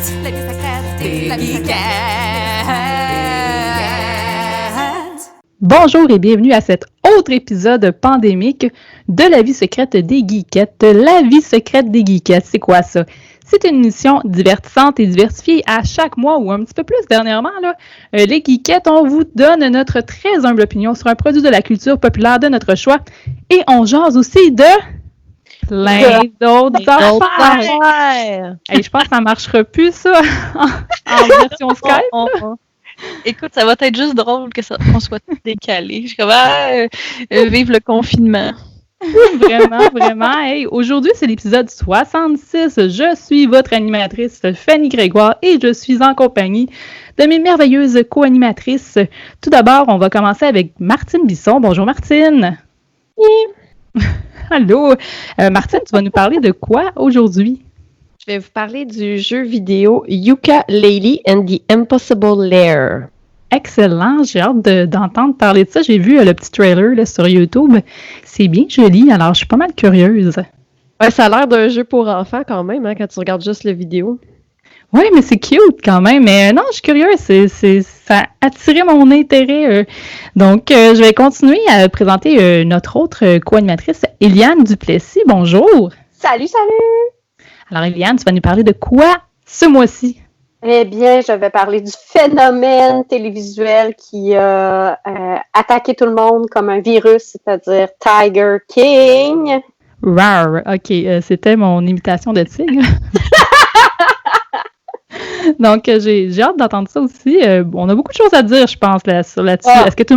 La vie secrète des geekettes. Bonjour et bienvenue à cet autre épisode pandémique de La vie secrète des geekettes. La vie secrète des geekettes, c'est quoi ça? C'est une émission divertissante et diversifiée à chaque mois ou un petit peu plus dernièrement. Les geekettes, on vous donne notre très humble opinion sur un produit de la culture populaire de notre choix et on jase aussi de plein d'autres affaires. Hey, je pense que ça ne marchera plus, ça, en version Skype. Écoute, ça va être juste drôle qu'on soit décalé. Je suis comme, vive le confinement. Vraiment. Hey, aujourd'hui, c'est l'épisode 66. Je suis votre animatrice Fanny Grégoire et je suis en compagnie de mes merveilleuses co-animatrices. Tout d'abord, on va commencer avec Martine Bisson. Bonjour Martine. Oui. Allô. Martine, tu vas nous parler de quoi aujourd'hui? Je vais vous parler du jeu vidéo Yooka-Laylee and the Impossible Lair. Excellent, j'ai hâte d'entendre parler de ça. J'ai vu le petit trailer là, sur YouTube. C'est bien joli, alors je suis pas mal curieuse. Ouais, ça a l'air d'un jeu pour enfants quand même, hein, quand tu regardes juste la vidéo. Oui, mais c'est cute quand même. Mais non, je suis curieuse. Ça a attiré mon intérêt. Donc, je vais continuer à présenter notre autre co-animatrice, Eliane Duplessis. Bonjour. Salut! Alors, Eliane, tu vas nous parler de quoi ce mois-ci? Eh bien, je vais parler du phénomène télévisuel qui a attaqué tout le monde comme un virus, c'est-à-dire Tiger King. Rar, OK. C'était mon imitation de tigre. Donc, j'ai hâte d'entendre ça aussi. On a beaucoup de choses à dire, je pense, là-dessus. Ah. Est-ce que tout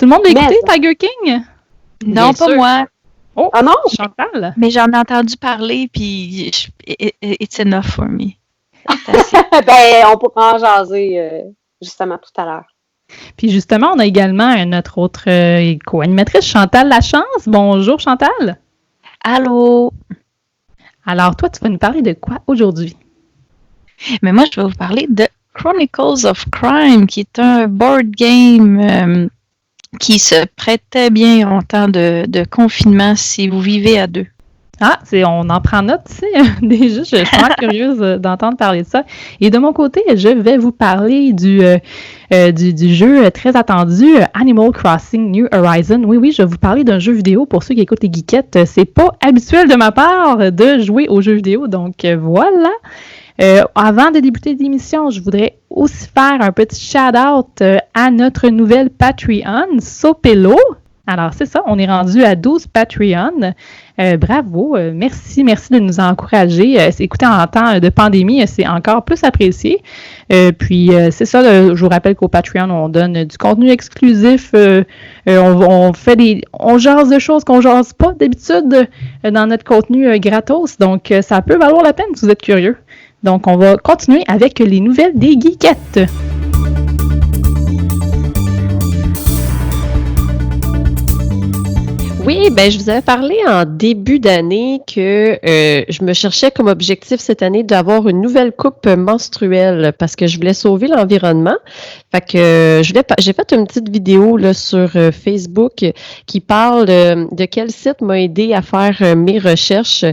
le monde a écouté Tiger King? Non, pas moi. Oh, ah non? Chantal? Mais j'en ai entendu parler, puis it's enough for me. Ben, on pourra en jaser justement tout à l'heure. Puis justement, on a également notre autre co-animatrice, Chantal Lachance. Bonjour, Chantal. Allô. Alors, toi, tu vas nous parler de quoi aujourd'hui? Mais moi, je vais vous parler de Chronicles of Crime, qui est un board game qui se prêtait bien en temps de confinement si vous vivez à deux. Ah, on en prend note ici. Déjà, je suis vraiment curieuse d'entendre parler de ça. Et de mon côté, je vais vous parler du jeu très attendu, Animal Crossing New Horizons. Oui, je vais vous parler d'un jeu vidéo. Pour ceux qui écoutent les geekettes, c'est pas habituel de ma part de jouer aux jeux vidéo. Donc, voilà. Avant de débuter l'émission, je voudrais aussi faire un petit shout-out à notre nouvelle Patreon, Sopelo. Alors, c'est ça, on est rendu à 12 Patreon. Bravo, merci de nous encourager. Écoutez, en temps de pandémie, c'est encore plus apprécié. Puis, c'est ça, je vous rappelle qu'au Patreon, on donne du contenu exclusif. On jase de choses qu'on jase pas d'habitude dans notre contenu gratos. Donc, ça peut valoir la peine si vous êtes curieux. Donc, on va continuer avec les nouvelles des geekettes. Oui, ben je vous avais parlé en début d'année que je me cherchais comme objectif cette année d'avoir une nouvelle coupe menstruelle parce que je voulais sauver l'environnement. Fait que j'ai fait une petite vidéo là, sur Facebook qui parle de quel site m'a aidé à faire mes recherches.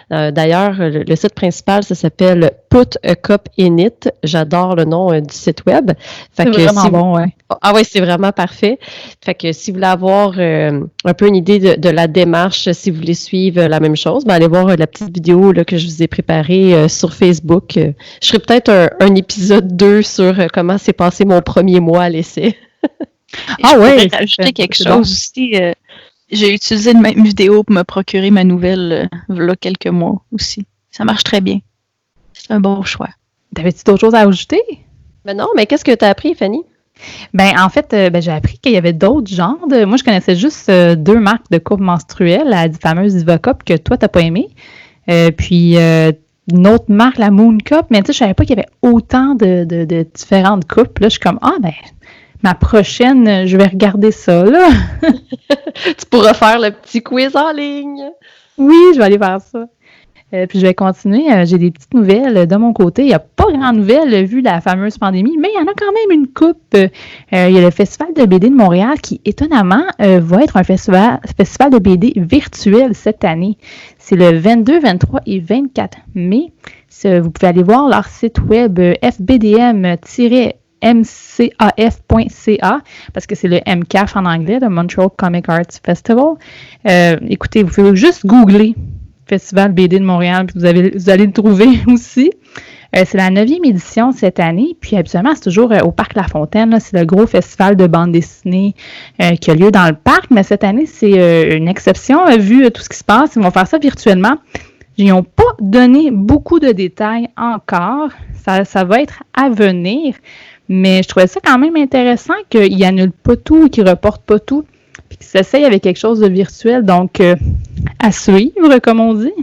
D'ailleurs, le site principal, ça s'appelle Put a Cup in It. J'adore le nom du site web. Fait que vraiment bon, ouais. Ah ouais, c'est vraiment parfait. Fait que si vous voulez avoir un peu une idée de la démarche, si vous voulez suivre la même chose, ben allez voir la petite vidéo là, que je vous ai préparée sur Facebook. Je ferai peut-être un épisode 2 sur comment s'est passé mon premier mois à l'essai. Ah ouais! Je ajouter quelque chose aussi. J'ai utilisé une même vidéo pour me procurer ma nouvelle il y a quelques mois aussi. Ça marche très bien. C'est un bon choix. T'avais-tu d'autres choses à ajouter? Ben non, mais qu'est-ce que tu as appris, Fanny? Ben en fait, j'ai appris qu'il y avait d'autres genres. Moi, je connaissais juste 2 marques de coupes menstruelles, la fameuse Diva Cup que toi, t'as pas aimé. Puis une autre marque, la Moon Cup, mais tu sais, je savais pas qu'il y avait autant de différentes coupes. Là, je suis comme, ma prochaine, je vais regarder ça, là. Tu pourras faire le petit quiz en ligne. Oui, je vais aller faire ça. Puis je vais continuer. J'ai des petites nouvelles de mon côté. Il n'y a pas grand nouvelle vu la fameuse pandémie, mais il y en a quand même une coupe. Il y a le Festival de BD de Montréal qui, étonnamment, va être un festival de BD virtuel cette année. C'est le 22, 23 et 24 mai. Vous pouvez aller voir leur site web fbdm-mcaf.ca parce que c'est le MCAF en anglais, le Montreal Comic Arts Festival. Écoutez, vous pouvez juste googler Festival BD de Montréal, puis vous allez le trouver aussi. C'est la 9e édition cette année, puis habituellement, c'est toujours au Parc La Fontaine. Là, c'est le gros festival de bande dessinée qui a lieu dans le parc, mais cette année, c'est une exception vu tout ce qui se passe. Ils vont faire ça virtuellement. Ils n'ont pas donné beaucoup de détails encore. Ça va être à venir, mais je trouvais ça quand même intéressant qu'ils n'annulent pas tout, qu'ils ne reportent pas tout, puis qu'ils s'essayent avec quelque chose de virtuel. Donc, à suivre, comme on dit.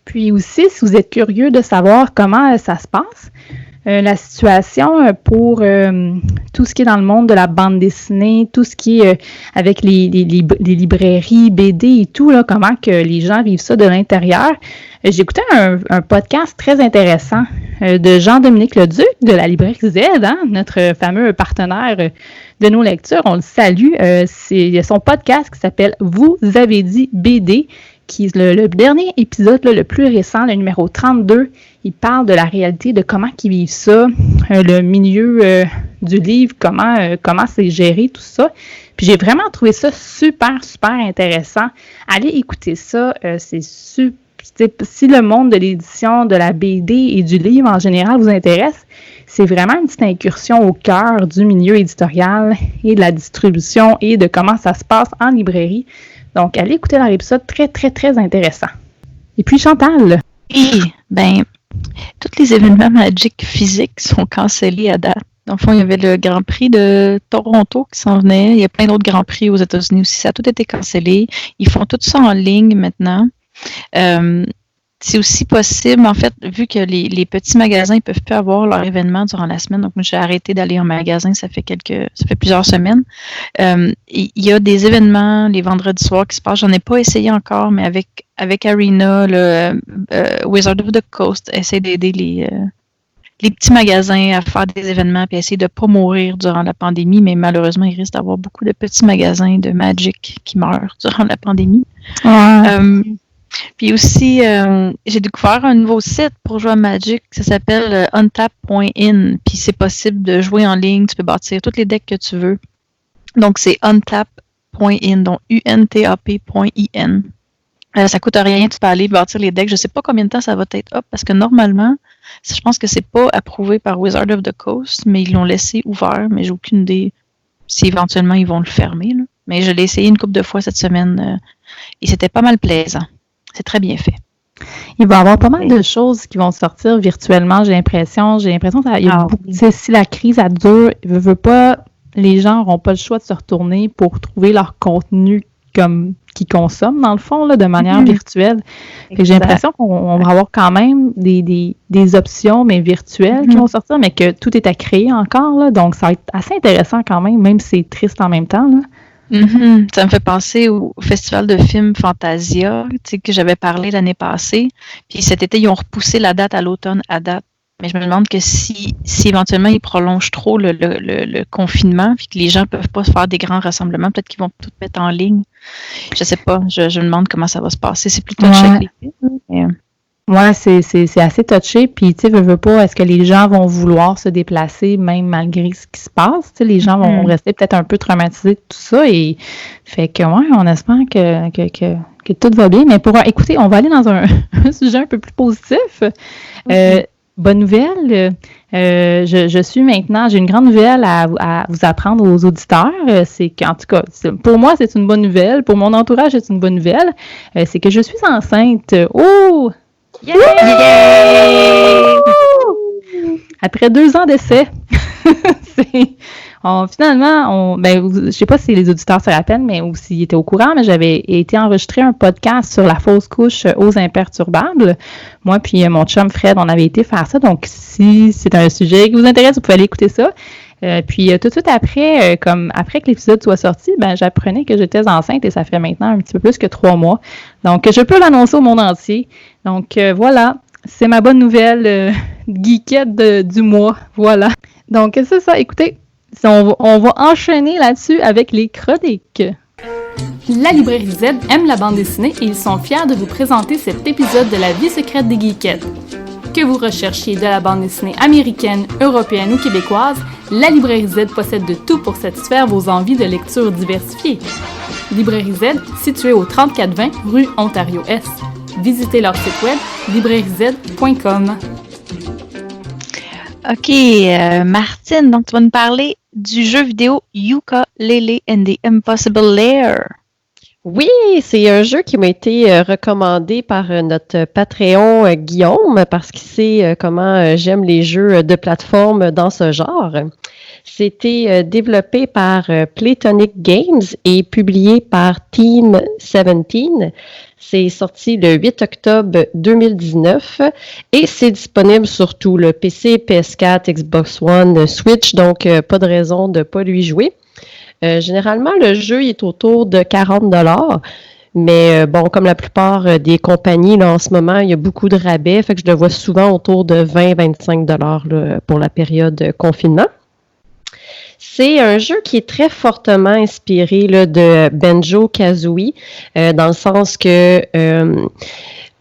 Puis aussi, si vous êtes curieux de savoir comment ça se passe, la situation pour tout ce qui est dans le monde de la bande dessinée, tout ce qui est avec les librairies, BD et tout, là, comment que les gens vivent ça de l'intérieur. J'écoutais un podcast très intéressant de Jean-Dominique Leduc de la librairie Z, notre fameux partenaire de nos lectures. On le salue. C'est son podcast qui s'appelle « Vous avez dit BD ». Qui est le dernier épisode, là, le plus récent, le numéro 32, il parle de la réalité, de comment ils vivent ça, le milieu du livre, comment c'est géré, tout ça. Puis j'ai vraiment trouvé ça super, super intéressant. Allez écouter ça, c'est super. Si le monde de l'édition, de la BD et du livre en général vous intéresse, c'est vraiment une petite incursion au cœur du milieu éditorial et de la distribution et de comment ça se passe en librairie. Donc, allez écouter leur épisode très, très, très intéressant. Et puis, Chantal. Oui, tous les événements Magic physiques sont cancellés à date. Dans le fond, il y avait le Grand Prix de Toronto qui s'en venait. Il y a plein d'autres Grands Prix aux États-Unis aussi. Ça a tout été cancellé. Ils font tout ça en ligne maintenant. C'est aussi possible, en fait, vu que les petits magasins ne peuvent plus avoir leur événement durant la semaine. Donc, moi, j'ai arrêté d'aller en magasin, ça fait plusieurs semaines. Il y a des événements les vendredis soirs qui se passent. J'en ai pas essayé encore, mais avec Arena, le Wizard of the Coast essaie d'aider les petits magasins à faire des événements et essayer de ne pas mourir durant la pandémie, mais malheureusement, il risque d'avoir beaucoup de petits magasins de Magic qui meurent durant la pandémie. Ouais. Puis aussi, j'ai découvert un nouveau site pour jouer à Magic, ça s'appelle untap.in, puis c'est possible de jouer en ligne, tu peux bâtir tous les decks que tu veux. Donc, c'est untap.in, donc untap.in. Ça coûte rien, tu peux aller bâtir les decks. Je sais pas combien de temps ça va être up, parce que normalement, je pense que c'est pas approuvé par Wizard of the Coast, mais ils l'ont laissé ouvert, mais j'ai aucune idée si éventuellement ils vont le fermer, là. Mais je l'ai essayé une couple de fois cette semaine, et c'était pas mal plaisant. C'est très bien fait. Il va y avoir pas mal de choses qui vont sortir virtuellement, j'ai l'impression. Que si la crise a dure, veut pas, les gens n'auront pas le choix de se retourner pour trouver leur contenu comme qu'ils consomment, dans le fond, là, de manière virtuelle. J'ai l'impression qu'on va avoir quand même des options, mais virtuelles qui vont sortir, mais que tout est à créer encore. Là, donc, ça va être assez intéressant quand même si c'est triste en même temps. Là. Ça me fait penser au festival de films Fantasia, que j'avais parlé l'année passée. Puis cet été, ils ont repoussé la date à l'automne à date. Mais je me demande que si éventuellement ils prolongent trop le confinement, puis que les gens ne peuvent pas se faire des grands rassemblements, peut-être qu'ils vont tout mettre en ligne. Je sais pas. Je me demande comment ça va se passer. C'est plutôt chaque été. Ouais, c'est assez touché. Puis, tu sais, veux pas, est-ce que les gens vont vouloir se déplacer même malgré ce qui se passe? T'sais, les gens vont rester peut-être un peu traumatisés de tout ça. Et fait que, ouais, on espère que tout va bien. Mais écoutez, on va aller dans un sujet un peu plus positif. Bonne nouvelle. Je suis maintenant, j'ai une grande nouvelle à vous apprendre aux auditeurs. C'est qu'en tout cas, pour moi, c'est une bonne nouvelle. Pour mon entourage, c'est une bonne nouvelle. C'est que je suis enceinte. Oh! Yeah! Yeah! Après 2 ans d'essai, finalement, je sais pas si les auditeurs se rappellent, mais ou s'ils étaient au courant, mais j'avais été enregistrer un podcast sur la fausse couche aux imperturbables. Moi puis mon chum Fred, on avait été faire ça. Donc, si c'est un sujet qui vous intéresse, vous pouvez aller écouter ça. Puis tout de suite après, après que l'épisode soit sorti, j'apprenais que j'étais enceinte et ça fait maintenant un petit peu plus que 3 mois. Donc, je peux l'annoncer au monde entier. Donc, voilà, c'est ma bonne nouvelle geekette du mois. Voilà. Donc, c'est ça. Écoutez, on va enchaîner là-dessus avec les chroniques. La librairie Z aime la bande dessinée et ils sont fiers de vous présenter cet épisode de la vie secrète des geekettes. Que vous recherchiez de la bande dessinée américaine, européenne ou québécoise, la Librairie Z possède de tout pour satisfaire vos envies de lecture diversifiées. Librairie Z, située au 3420 rue Ontario-Est. Visitez leur site web librairiez.com. OK, Martine, donc tu vas nous parler du jeu vidéo Yooka-Laylee and the Impossible Lair. Oui, c'est un jeu qui m'a été recommandé par notre Patreon Guillaume parce qu'il sait comment j'aime les jeux de plateforme dans ce genre. C'était développé par Playtonic Games et publié par Team 17. C'est sorti le 8 octobre 2019 et c'est disponible sur tout le PC, PS4, Xbox One, Switch, donc pas de raison de ne pas lui jouer. Généralement, le jeu est autour de 40$, mais bon, comme la plupart des compagnies, là, en ce moment, il y a beaucoup de rabais, fait que je le vois souvent autour de 20-25$ là, pour la période confinement. C'est un jeu qui est très fortement inspiré là, de Banjo-Kazooie, dans le sens que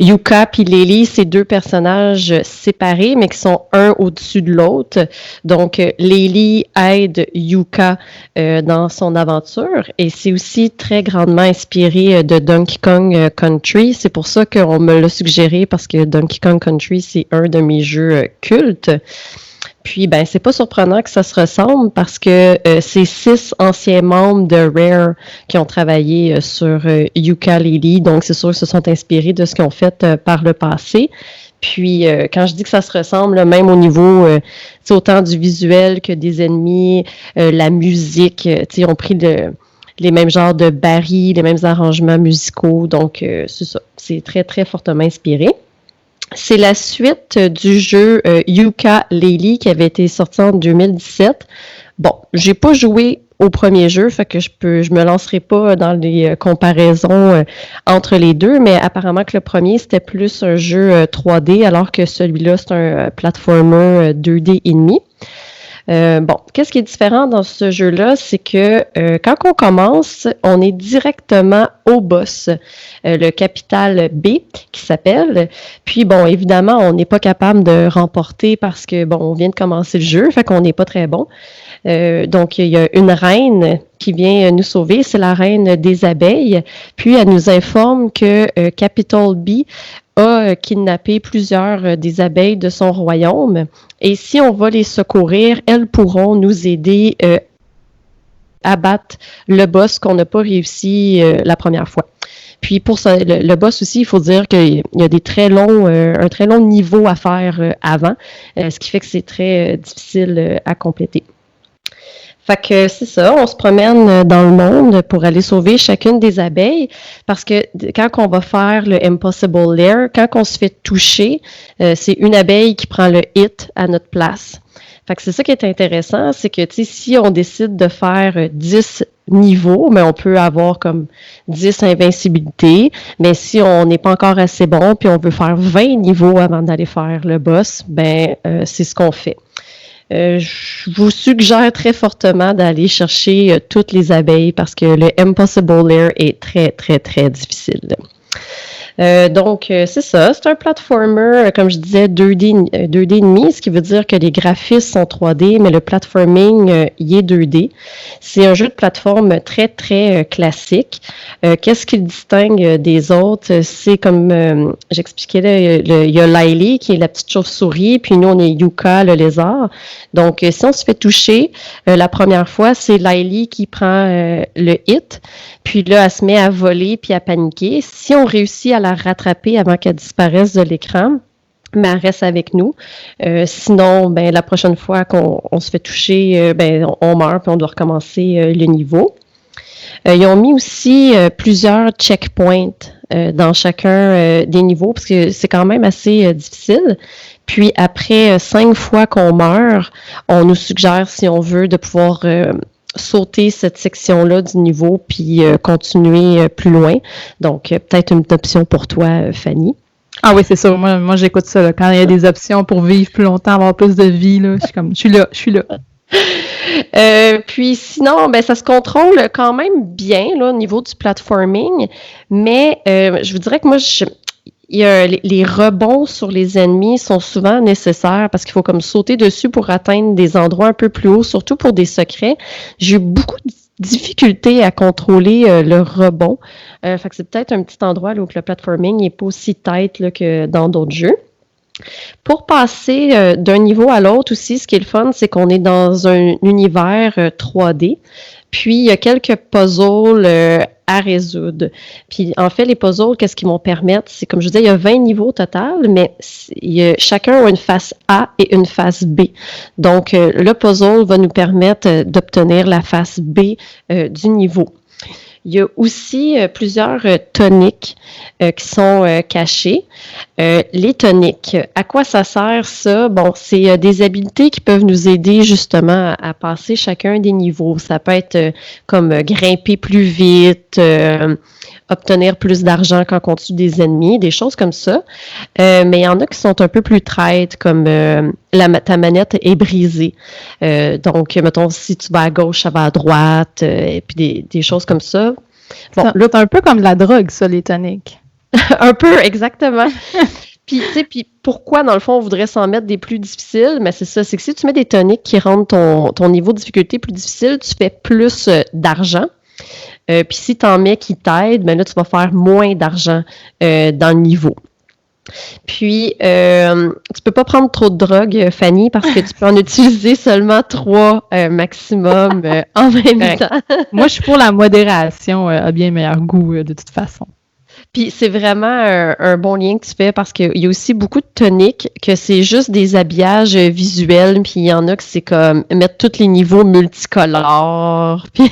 Yooka et Laylee, c'est deux personnages séparés, mais qui sont un au-dessus de l'autre. Donc, Laylee aide Yooka dans son aventure et c'est aussi très grandement inspiré de Donkey Kong Country. C'est pour ça qu'on me l'a suggéré parce que Donkey Kong Country, c'est un de mes jeux cultes. Puis, ben, c'est pas surprenant que ça se ressemble parce que c'est 6 anciens membres de Rare qui ont travaillé sur Yooka-Laylee. Donc, c'est sûr qu'ils se sont inspirés de ce qu'ils ont fait par le passé. Puis, quand je dis que ça se ressemble, là, même au niveau, autant du visuel que des ennemis, la musique, ils ont pris les mêmes genres de barils, les mêmes arrangements musicaux. Donc, c'est ça. C'est très, très fortement inspiré. C'est la suite du jeu Yooka-Laylee qui avait été sorti en 2017. Bon, j'ai pas joué au premier jeu, fait que je me lancerai pas dans les comparaisons entre les deux, mais apparemment que le premier, c'était plus un jeu 3D, alors que celui-là, c'est un platformer 2D et demi. Bon, qu'est-ce qui est différent dans ce jeu-là, c'est que quand on commence, on est directement au boss, le capital B qui s'appelle. Puis bon, évidemment, on n'est pas capable de remporter parce que bon, on vient de commencer le jeu, fait qu'on n'est pas très bon. Donc, il y a une reine qui vient nous sauver, c'est la reine des abeilles. Puis, elle nous informe que Capital B a kidnappé plusieurs des abeilles de son royaume. Et si on va les secourir, elles pourront nous aider à battre le boss qu'on n'a pas réussi la première fois. Puis pour ça, le boss aussi, il faut dire qu'il y a un très long niveau à faire avant, ce qui fait que c'est très difficile à compléter. Fait que c'est ça, on se promène dans le monde pour aller sauver chacune des abeilles parce que quand on va faire le Impossible Lair, quand on se fait toucher, c'est une abeille qui prend le hit à notre place. Fait que c'est ça qui est intéressant, c'est que si on décide de faire 10 niveaux, mais on peut avoir comme 10 invincibilités, mais si on n'est pas encore assez bon puis on veut faire 20 niveaux avant d'aller faire le boss, ben c'est ce qu'on fait. Je vous suggère très fortement d'aller chercher toutes les abeilles parce que le Impossible Lair est très, très, très difficile. Donc, c'est ça. C'est un platformer, comme je disais, 2D et demi, ce qui veut dire que les graphismes sont 3D, mais le platforming, il est 2D. C'est un jeu de plateforme très, très classique. Qu'est-ce qui le distingue des autres? C'est comme j'expliquais là, il y a Laylee qui est la petite chauve-souris, puis nous, on est Yooka, le lézard. Donc, si on se fait toucher, la première fois, c'est Laylee qui prend le hit, puis là, elle se met à voler puis à paniquer. Si on réussit à la rattraper avant qu'elle disparaisse de l'écran, mais elle reste avec nous. Sinon, ben la prochaine fois qu'on se fait toucher, ben on meurt puis on doit recommencer le niveau. Ils ont mis aussi plusieurs checkpoints dans chacun des niveaux parce que c'est quand même assez difficile. Puis après 5 fois qu'on meurt, on nous suggère, si on veut, de pouvoir sauter cette section-là du niveau puis continuer plus loin. Donc, peut-être une option pour toi, Fanny. Ah oui, c'est sûr. Moi j'écoute ça. Là. Quand il y a des options pour vivre plus longtemps, avoir plus de vie, là, je suis là. Puis sinon, ben ça se contrôle quand même bien là, au niveau du platforming, mais je vous dirais que moi, les rebonds sur les ennemis sont souvent nécessaires parce qu'il faut comme sauter dessus pour atteindre des endroits un peu plus hauts, surtout pour des secrets. J'ai eu beaucoup de difficultés à contrôler le rebond. Fait que c'est peut-être un petit endroit là, où le platforming n'est pas aussi tight là, que dans d'autres jeux. Pour passer d'un niveau à l'autre aussi, ce qui est le fun, c'est qu'on est dans un univers 3D. Puis, il y a quelques puzzles à résoudre. Puis, en fait, les puzzles, qu'est-ce qu'ils vont permettre? C'est, comme je vous disais, il y a 20 niveaux au total, mais chacun a une face A et une face B. Donc, le puzzle va nous permettre d'obtenir la face B du niveau. Il y a aussi plusieurs toniques qui sont cachés. Les toniques, à quoi ça sert ça? Bon, c'est des habiletés qui peuvent nous aider justement à passer chacun des niveaux. Ça peut être comme grimper plus vite, obtenir plus d'argent quand on tue des ennemis, des choses comme ça. Mais il y en a qui sont un peu plus traites, comme ta manette est brisée. Donc, mettons, si tu vas à gauche, ça va à droite, et puis des choses comme ça. Bon, c'est un peu comme de la drogue, ça, les toniques. Un peu, exactement. Puis, tu sais, pourquoi, dans le fond, on voudrait s'en mettre des plus difficiles? Mais c'est ça, c'est que si tu mets des toniques qui rendent ton niveau de difficulté plus difficile, tu fais plus d'argent. Puis si tu en mets qui t'aident, ben là, tu vas faire moins d'argent dans le niveau. Puis, tu peux pas prendre trop de drogue, Fanny, parce que tu peux en utiliser seulement 3 maximum en même temps. Moi, je suis pour la modération, à bien meilleur goût de toute façon. Puis c'est vraiment un bon lien que tu fais parce qu'il y a aussi beaucoup de toniques que c'est juste des habillages visuels, puis il y en a que c'est comme mettre tous les niveaux multicolores, puis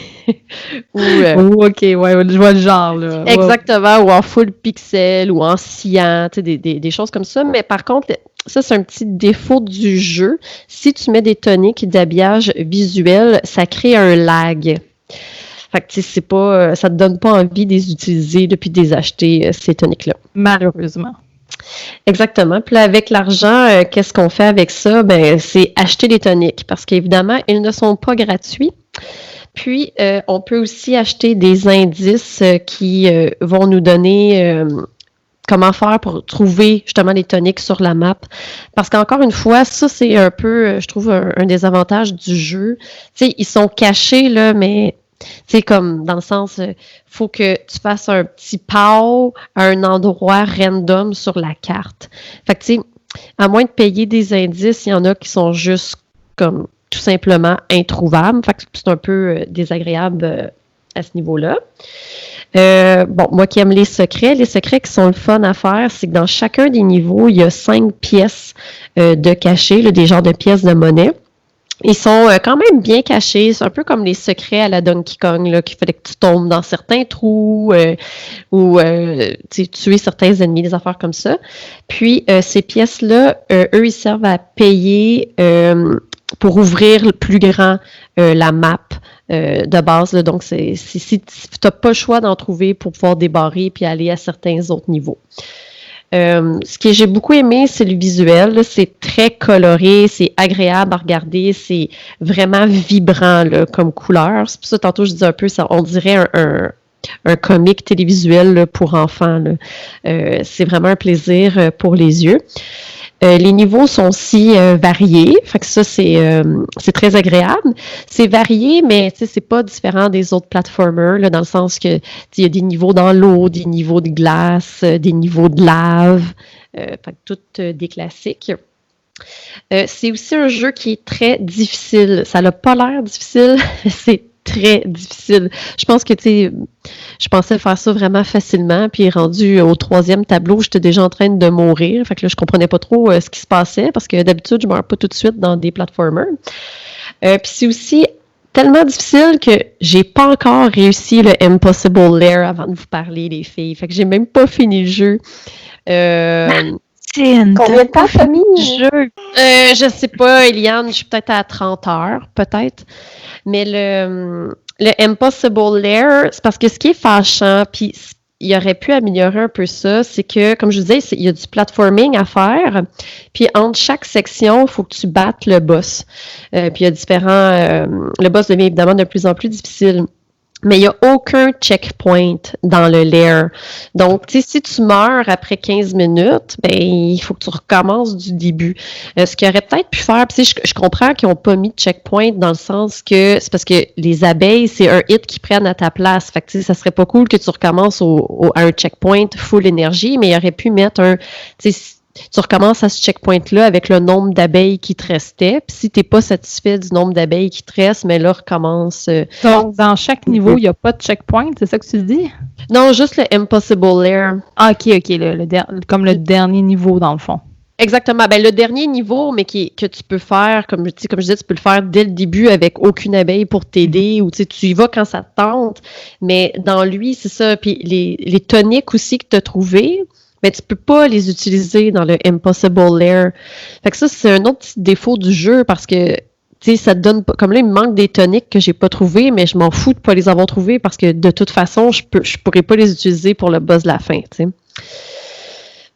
OK, ouais, je vois le genre, là. Exactement, ou en full pixel, ou en cyan, tu sais, des choses comme ça. Mais par contre, ça, c'est un petit défaut du jeu. Si tu mets des toniques d'habillage visuel, ça crée un lag. Fait que, tu sais, c'est pas, ça te donne pas envie de les utiliser puis de les acheter, ces toniques-là. Malheureusement. Exactement. Puis là, avec l'argent, qu'est-ce qu'on fait avec ça? Ben, c'est acheter des toniques parce qu'évidemment, ils ne sont pas gratuits. Puis, on peut aussi acheter des indices qui vont nous donner comment faire pour trouver justement les toniques sur la map. Parce qu'encore une fois, ça, c'est un peu, je trouve, un des avantages du jeu. Tu sais, ils sont cachés, là, mais c'est comme dans le sens, faut que tu fasses un petit pow à un endroit random sur la carte. Fait que tu sais, à moins de payer des indices, il y en a qui sont juste comme tout simplement introuvables. Fait que c'est un peu désagréable à ce niveau-là. Bon, moi qui aime les secrets qui sont le fun à faire, c'est que dans chacun des niveaux, il y a 5 pièces de cachés, là, des genres de pièces de monnaie. Ils sont quand même bien cachés. C'est un peu comme les secrets à la Donkey Kong, là, qu'il fallait que tu tombes dans certains trous ou tuer certains ennemis, des affaires comme ça. Puis, ces pièces-là, eux, ils servent à payer pour ouvrir le plus grand la map de base. Là. Donc, si tu n'as pas le choix d'en trouver pour pouvoir débarrer puis aller à certains autres niveaux. Ce que j'ai beaucoup aimé, c'est le visuel. Là. C'est très coloré, c'est agréable à regarder, c'est vraiment vibrant là, comme couleur. C'est pour ça, tantôt, je disais un peu, ça, on dirait un comic télévisuel là, pour enfants. Là. C'est vraiment un plaisir pour les yeux. Les niveaux sont aussi variés, fait que ça, c'est très agréable. C'est varié, mais c'est pas différent des autres platformers, là, dans le sens que il y a des niveaux dans l'eau, des niveaux de glace, des niveaux de lave, fait que toutes des classiques. C'est aussi un jeu qui est très difficile. Ça n'a pas l'air difficile, c'est très difficile. Je pense que, je pensais faire ça vraiment facilement, puis rendu au 3e tableau, j'étais déjà en train de mourir. Fait que là, je comprenais pas trop ce qui se passait, parce que d'habitude, je meurs pas tout de suite dans des platformers. Puis c'est aussi tellement difficile que j'ai pas encore réussi le Impossible Lair avant de vous parler, les filles. Fait que j'ai même pas fini le jeu. Combien de temps t'as mis le jeu? Je sais pas, Eliane, je suis peut-être à 30 heures, peut-être. Mais le Impossible Lair, c'est parce que ce qui est fâchant, puis il aurait pu améliorer un peu ça, c'est que, comme je vous disais, il y a du platforming à faire, puis entre chaque section, il faut que tu battes le boss. Puis il y a différents... le boss devient évidemment de plus en plus difficile. mais il n'y a aucun checkpoint dans le lair. Donc, tu sais, si tu meurs après 15 minutes, ben il faut que tu recommences du début. Ce qu'ils auraient peut-être pu faire, puis je comprends qu'ils n'ont pas mis de checkpoint dans le sens que c'est parce que les abeilles, c'est un hit qu'ils prennent à ta place. Fait que, tu sais, ça serait pas cool que tu recommences à un checkpoint full énergie, mais ils auraient pu mettre tu sais, tu recommences à ce checkpoint-là avec le nombre d'abeilles qui te restait. Puis si tu n'es pas satisfait du nombre d'abeilles qui te reste, mais là, recommence. Donc, dans chaque niveau, il n'y a pas de checkpoint, c'est ça que tu dis? Non, juste le Impossible Lair. Ah, OK, comme le dernier niveau, dans le fond. Exactement. Ben, le dernier niveau, mais que tu peux faire, comme je disais, tu peux le faire dès le début avec aucune abeille pour t'aider, ou tu y vas quand ça te tente. Mais dans lui, c'est ça. Puis les toniques aussi que tu as trouvés, mais tu peux pas les utiliser dans le Impossible Lair. Fait que ça, c'est un autre petit défaut du jeu parce que, tu sais, ça te donne pas. Comme là, il me manque des toniques que j'ai pas trouvées, mais je m'en fous de pas les avoir trouvées parce que de toute façon, je pourrais pas les utiliser pour le boss de la fin, tu sais.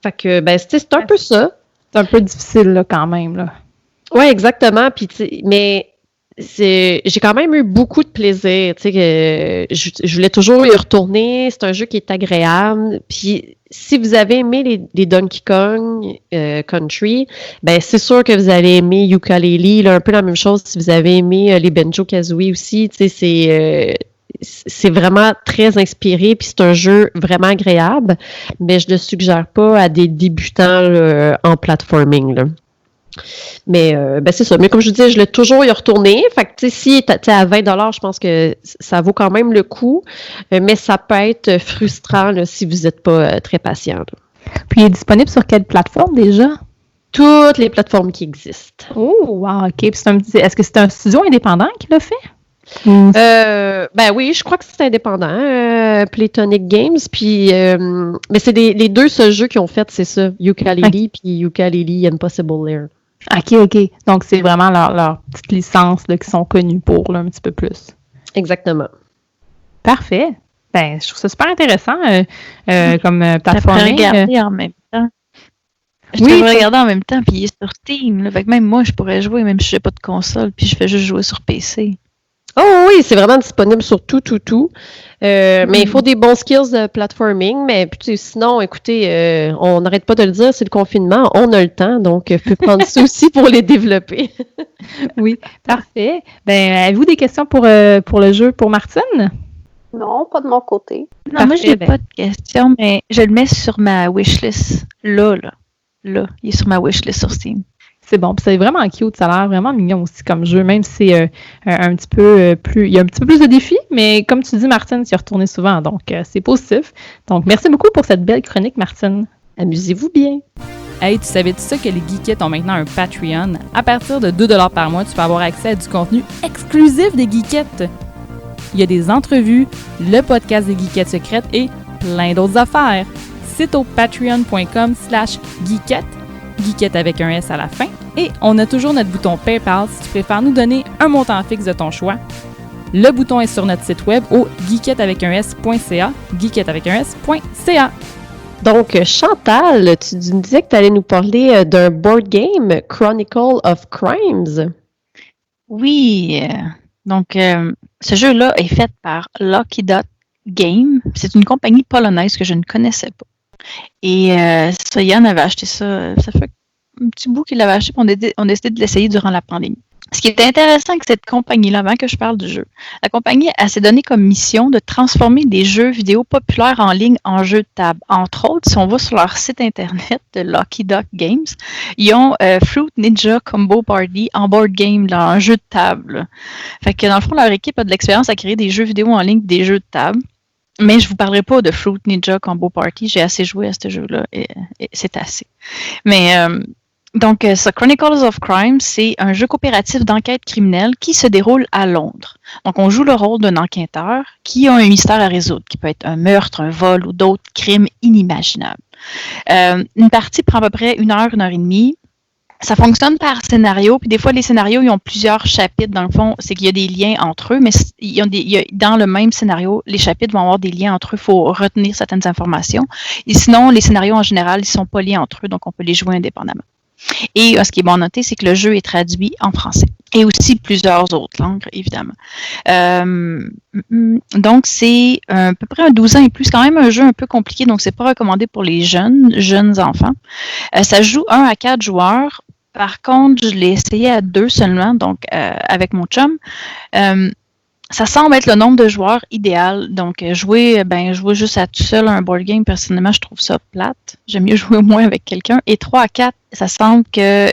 Fait que, ben, c'est un peu ça. C'est un peu difficile, là, quand même, là. Ouais, exactement. Puis, mais j'ai quand même eu beaucoup de plaisir. Tu sais, je voulais toujours y retourner. C'est un jeu qui est agréable. Puis, si vous avez aimé les Donkey Kong Country, ben c'est sûr que vous allez aimer Yooka-Laylee. Là, un peu la même chose si vous avez aimé les Banjo-Kazooie aussi. Tu sais, c'est vraiment très inspiré, puis c'est un jeu vraiment agréable, mais je ne le suggère pas à des débutants en platforming, là. Mais ben c'est ça. Mais comme je vous disais, je l'ai toujours y retourné. Fait que tu sais, si t'es à 20$, je pense que ça vaut quand même le coup. Mais ça peut être frustrant là, si vous n'êtes pas très patient. Là. Puis il est disponible sur quelle plateforme déjà? Toutes les plateformes qui existent. Oh, wow, OK. Puis est-ce que c'est un studio indépendant qui l'a fait? Ben oui, je crois que c'est indépendant, Playtonic Games, puis mais c'est les deux seuls jeux qu'ils ont fait, c'est ça, Yooka-Laylee puis Yooka-Laylee Impossible Lair. OK. Donc c'est vraiment leur petite licence là, qui sont connues pour là, un petit peu plus. Exactement. Parfait. Ben, je trouve ça super intéressant comme plateforme. Je peux regarder en même temps. Regarder en même temps, puis il est sur Steam. Là, fait que même moi, je pourrais jouer, même si je n'ai pas de console, puis je fais juste jouer sur PC. Oh oui, c'est vraiment disponible sur tout. Mais il faut des bons skills de platforming. Mais sinon, écoutez, on n'arrête pas de le dire, c'est le confinement. On a le temps, donc il faut prendre ça aussi pour les développer. Oui, parfait. Ben, avez-vous des questions pour le jeu pour Martine? Non, pas de mon côté. Non, parfait, moi, je n'ai pas de questions, mais je le mets sur ma wishlist. Là, il est sur ma wishlist sur Steam. C'est bon, puis c'est vraiment cute, ça a l'air vraiment mignon aussi comme jeu, même si c'est un petit peu plus, il y a un petit peu plus de défis, mais comme tu dis, Martine, tu y es retournée souvent, donc c'est positif. Donc, merci beaucoup pour cette belle chronique, Martine. Amusez-vous bien. Hey, tu savais-tu ça que les Geekettes ont maintenant un Patreon? À partir de 2$ par mois, tu peux avoir accès à du contenu exclusif des Geekettes. Il y a des entrevues, le podcast des Geekettes secrètes et plein d'autres affaires. C'est au patreon.com/geekette. Geekette avec un S à la fin. Et on a toujours notre bouton PayPal si tu préfères nous donner un montant fixe de ton choix. Le bouton est sur notre site web au geeketteavecunS.ca, geeketteavecunS.ca. Donc, Chantal, tu me disais que tu allais nous parler d'un board game, Chronicle of Crimes. Oui, donc ce jeu-là est fait par Lucky Dot Game. C'est une compagnie polonaise que je ne connaissais pas. Et Yann avait acheté ça, ça fait un petit bout qu'il l'avait acheté, puis on a décidé de l'essayer durant la pandémie. Ce qui est intéressant avec cette compagnie-là, avant que je parle du jeu, la compagnie s'est donné comme mission de transformer des jeux vidéo populaires en ligne en jeux de table. Entre autres, si on va sur leur site internet de Lucky Duck Games, ils ont Fruit Ninja Combo Party en board game, là, un jeu de table. Fait que dans le fond, leur équipe a de l'expérience à créer des jeux vidéo en ligne, des jeux de table. Mais je ne vous parlerai pas de Fruit Ninja Combo Party. J'ai assez joué à ce jeu-là et c'est assez. Mais donc, Chronicles of Crime, c'est un jeu coopératif d'enquête criminelle qui se déroule à Londres. Donc, on joue le rôle d'un enquêteur qui a un mystère à résoudre, qui peut être un meurtre, un vol ou d'autres crimes inimaginables. Une partie prend à peu près 1 heure, 1 heure et demie. Ça fonctionne par scénario, puis des fois, les scénarios, ils ont plusieurs chapitres. Dans le fond, c'est qu'il y a des liens entre eux, mais dans le même scénario, les chapitres vont avoir des liens entre eux. Il faut retenir certaines informations. Et sinon, les scénarios, en général, ils ne sont pas liés entre eux, donc on peut les jouer indépendamment. Et ce qui est bon à noter, c'est que le jeu est traduit en français. Et aussi plusieurs autres langues, évidemment. Donc, c'est à peu près un 12 ans et plus. C'est quand même un jeu un peu compliqué, donc c'est pas recommandé pour les jeunes enfants. Ça joue 1 à 4 joueurs. Par contre, je l'ai essayé à 2 seulement, donc avec mon chum. Ça semble être le nombre de joueurs idéal. Donc, jouer juste à tout seul un board game, personnellement, je trouve ça plate. J'aime mieux jouer au moins avec quelqu'un. Et 3 à 4, ça semble que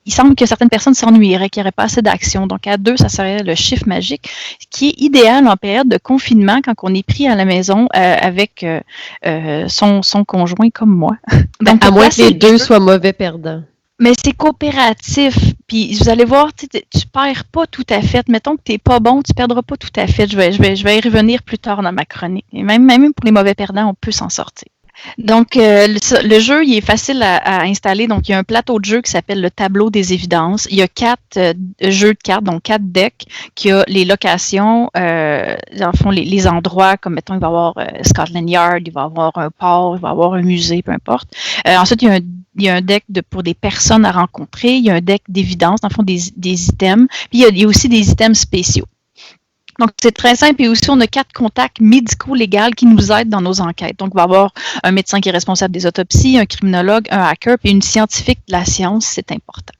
il semble que certaines personnes s'ennuieraient, qu'il n'y aurait pas assez d'action. Donc, à 2, ça serait le chiffre magique, qui est idéal en période de confinement, quand on est pris à la maison avec son conjoint comme moi. Donc, à moins que les deux soient mauvais perdants. Mais c'est coopératif. Puis vous allez voir, tu perds pas tout à fait. Mettons que tu n'es pas bon, tu ne perdras pas tout à fait. Je vais y revenir plus tard dans ma chronique. Et même pour les mauvais perdants, on peut s'en sortir. Donc, le jeu, il est facile à installer. Donc, il y a un plateau de jeu qui s'appelle le tableau des évidences. Il y a 4 jeux de cartes, donc 4 decks, qui a les locations, dans le fond, les endroits, comme mettons, il va y avoir Scotland Yard, il va y avoir un port, il va y avoir un musée, peu importe. Ensuite, il y a un deck pour des personnes à rencontrer. Il y a un deck d'évidence, dans le fond, des items. Puis, il y a aussi des items spéciaux. Donc, c'est très simple. Et aussi, on a 4 contacts médico-légaux qui nous aident dans nos enquêtes. Donc, il va y avoir un médecin qui est responsable des autopsies, un criminologue, un hacker, puis une scientifique de la science. C'est important.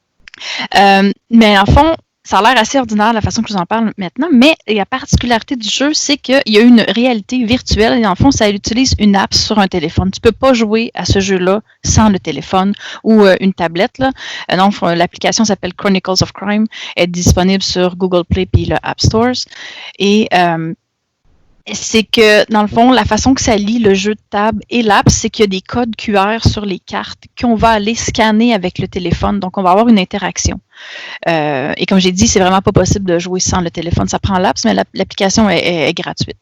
Mais en fond, ça a l'air assez ordinaire la façon que je vous en parle maintenant, mais la particularité du jeu, c'est qu'il y a une réalité virtuelle et en fond, ça utilise une app sur un téléphone. Tu ne peux pas jouer à ce jeu-là sans le téléphone ou une tablette. Là. Donc, l'application s'appelle Chronicles of Crime, elle est disponible sur Google Play et le App Stores. Et c'est que, dans le fond, la façon que ça lie le jeu de table et l'app, c'est qu'il y a des codes QR sur les cartes qu'on va aller scanner avec le téléphone. Donc, on va avoir une interaction. Et comme j'ai dit, c'est vraiment pas possible de jouer sans le téléphone. Ça prend l'apps, mais l'application est gratuite.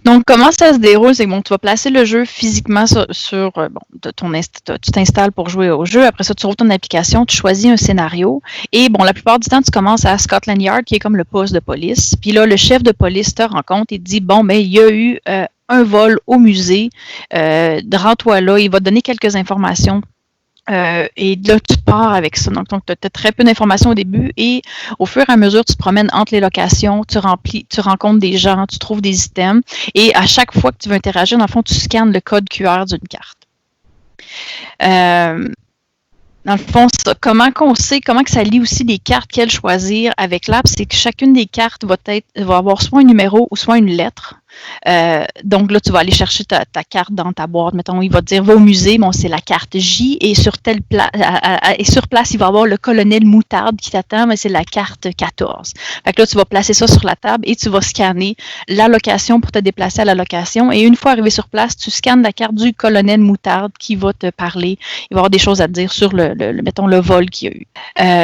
Donc, comment ça se déroule? C'est que tu vas placer le jeu physiquement tu t'installes pour jouer au jeu. Après ça, tu ouvres ton application, tu choisis un scénario. Et la plupart du temps, tu commences à Scotland Yard, qui est comme le poste de police. Puis là, le chef de police te rencontre et te dit, il y a eu un vol au musée. Rends-toi là. Il va te donner quelques informations. Et là, tu pars avec ça. Donc tu as très peu d'informations au début et au fur et à mesure, tu te promènes entre les locations, tu rencontres des gens, tu trouves des items et à chaque fois que tu veux interagir, dans le fond, tu scannes le code QR d'une carte. Dans le fond, comment que ça lie aussi des cartes, quelles choisir avec l'app, c'est que chacune des cartes va avoir soit un numéro ou soit une lettre. Donc là, tu vas aller chercher ta carte dans ta boîte. Mettons, il va te dire, va au musée, c'est la carte J et sur place, il va y avoir le colonel Moutarde qui t'attend, mais c'est la carte 14. Fait que là, tu vas placer ça sur la table et tu vas scanner la location pour te déplacer à la location. Et une fois arrivé sur place, tu scannes la carte du colonel Moutarde qui va te parler. Il va y avoir des choses à te dire sur le vol qu'il y a eu.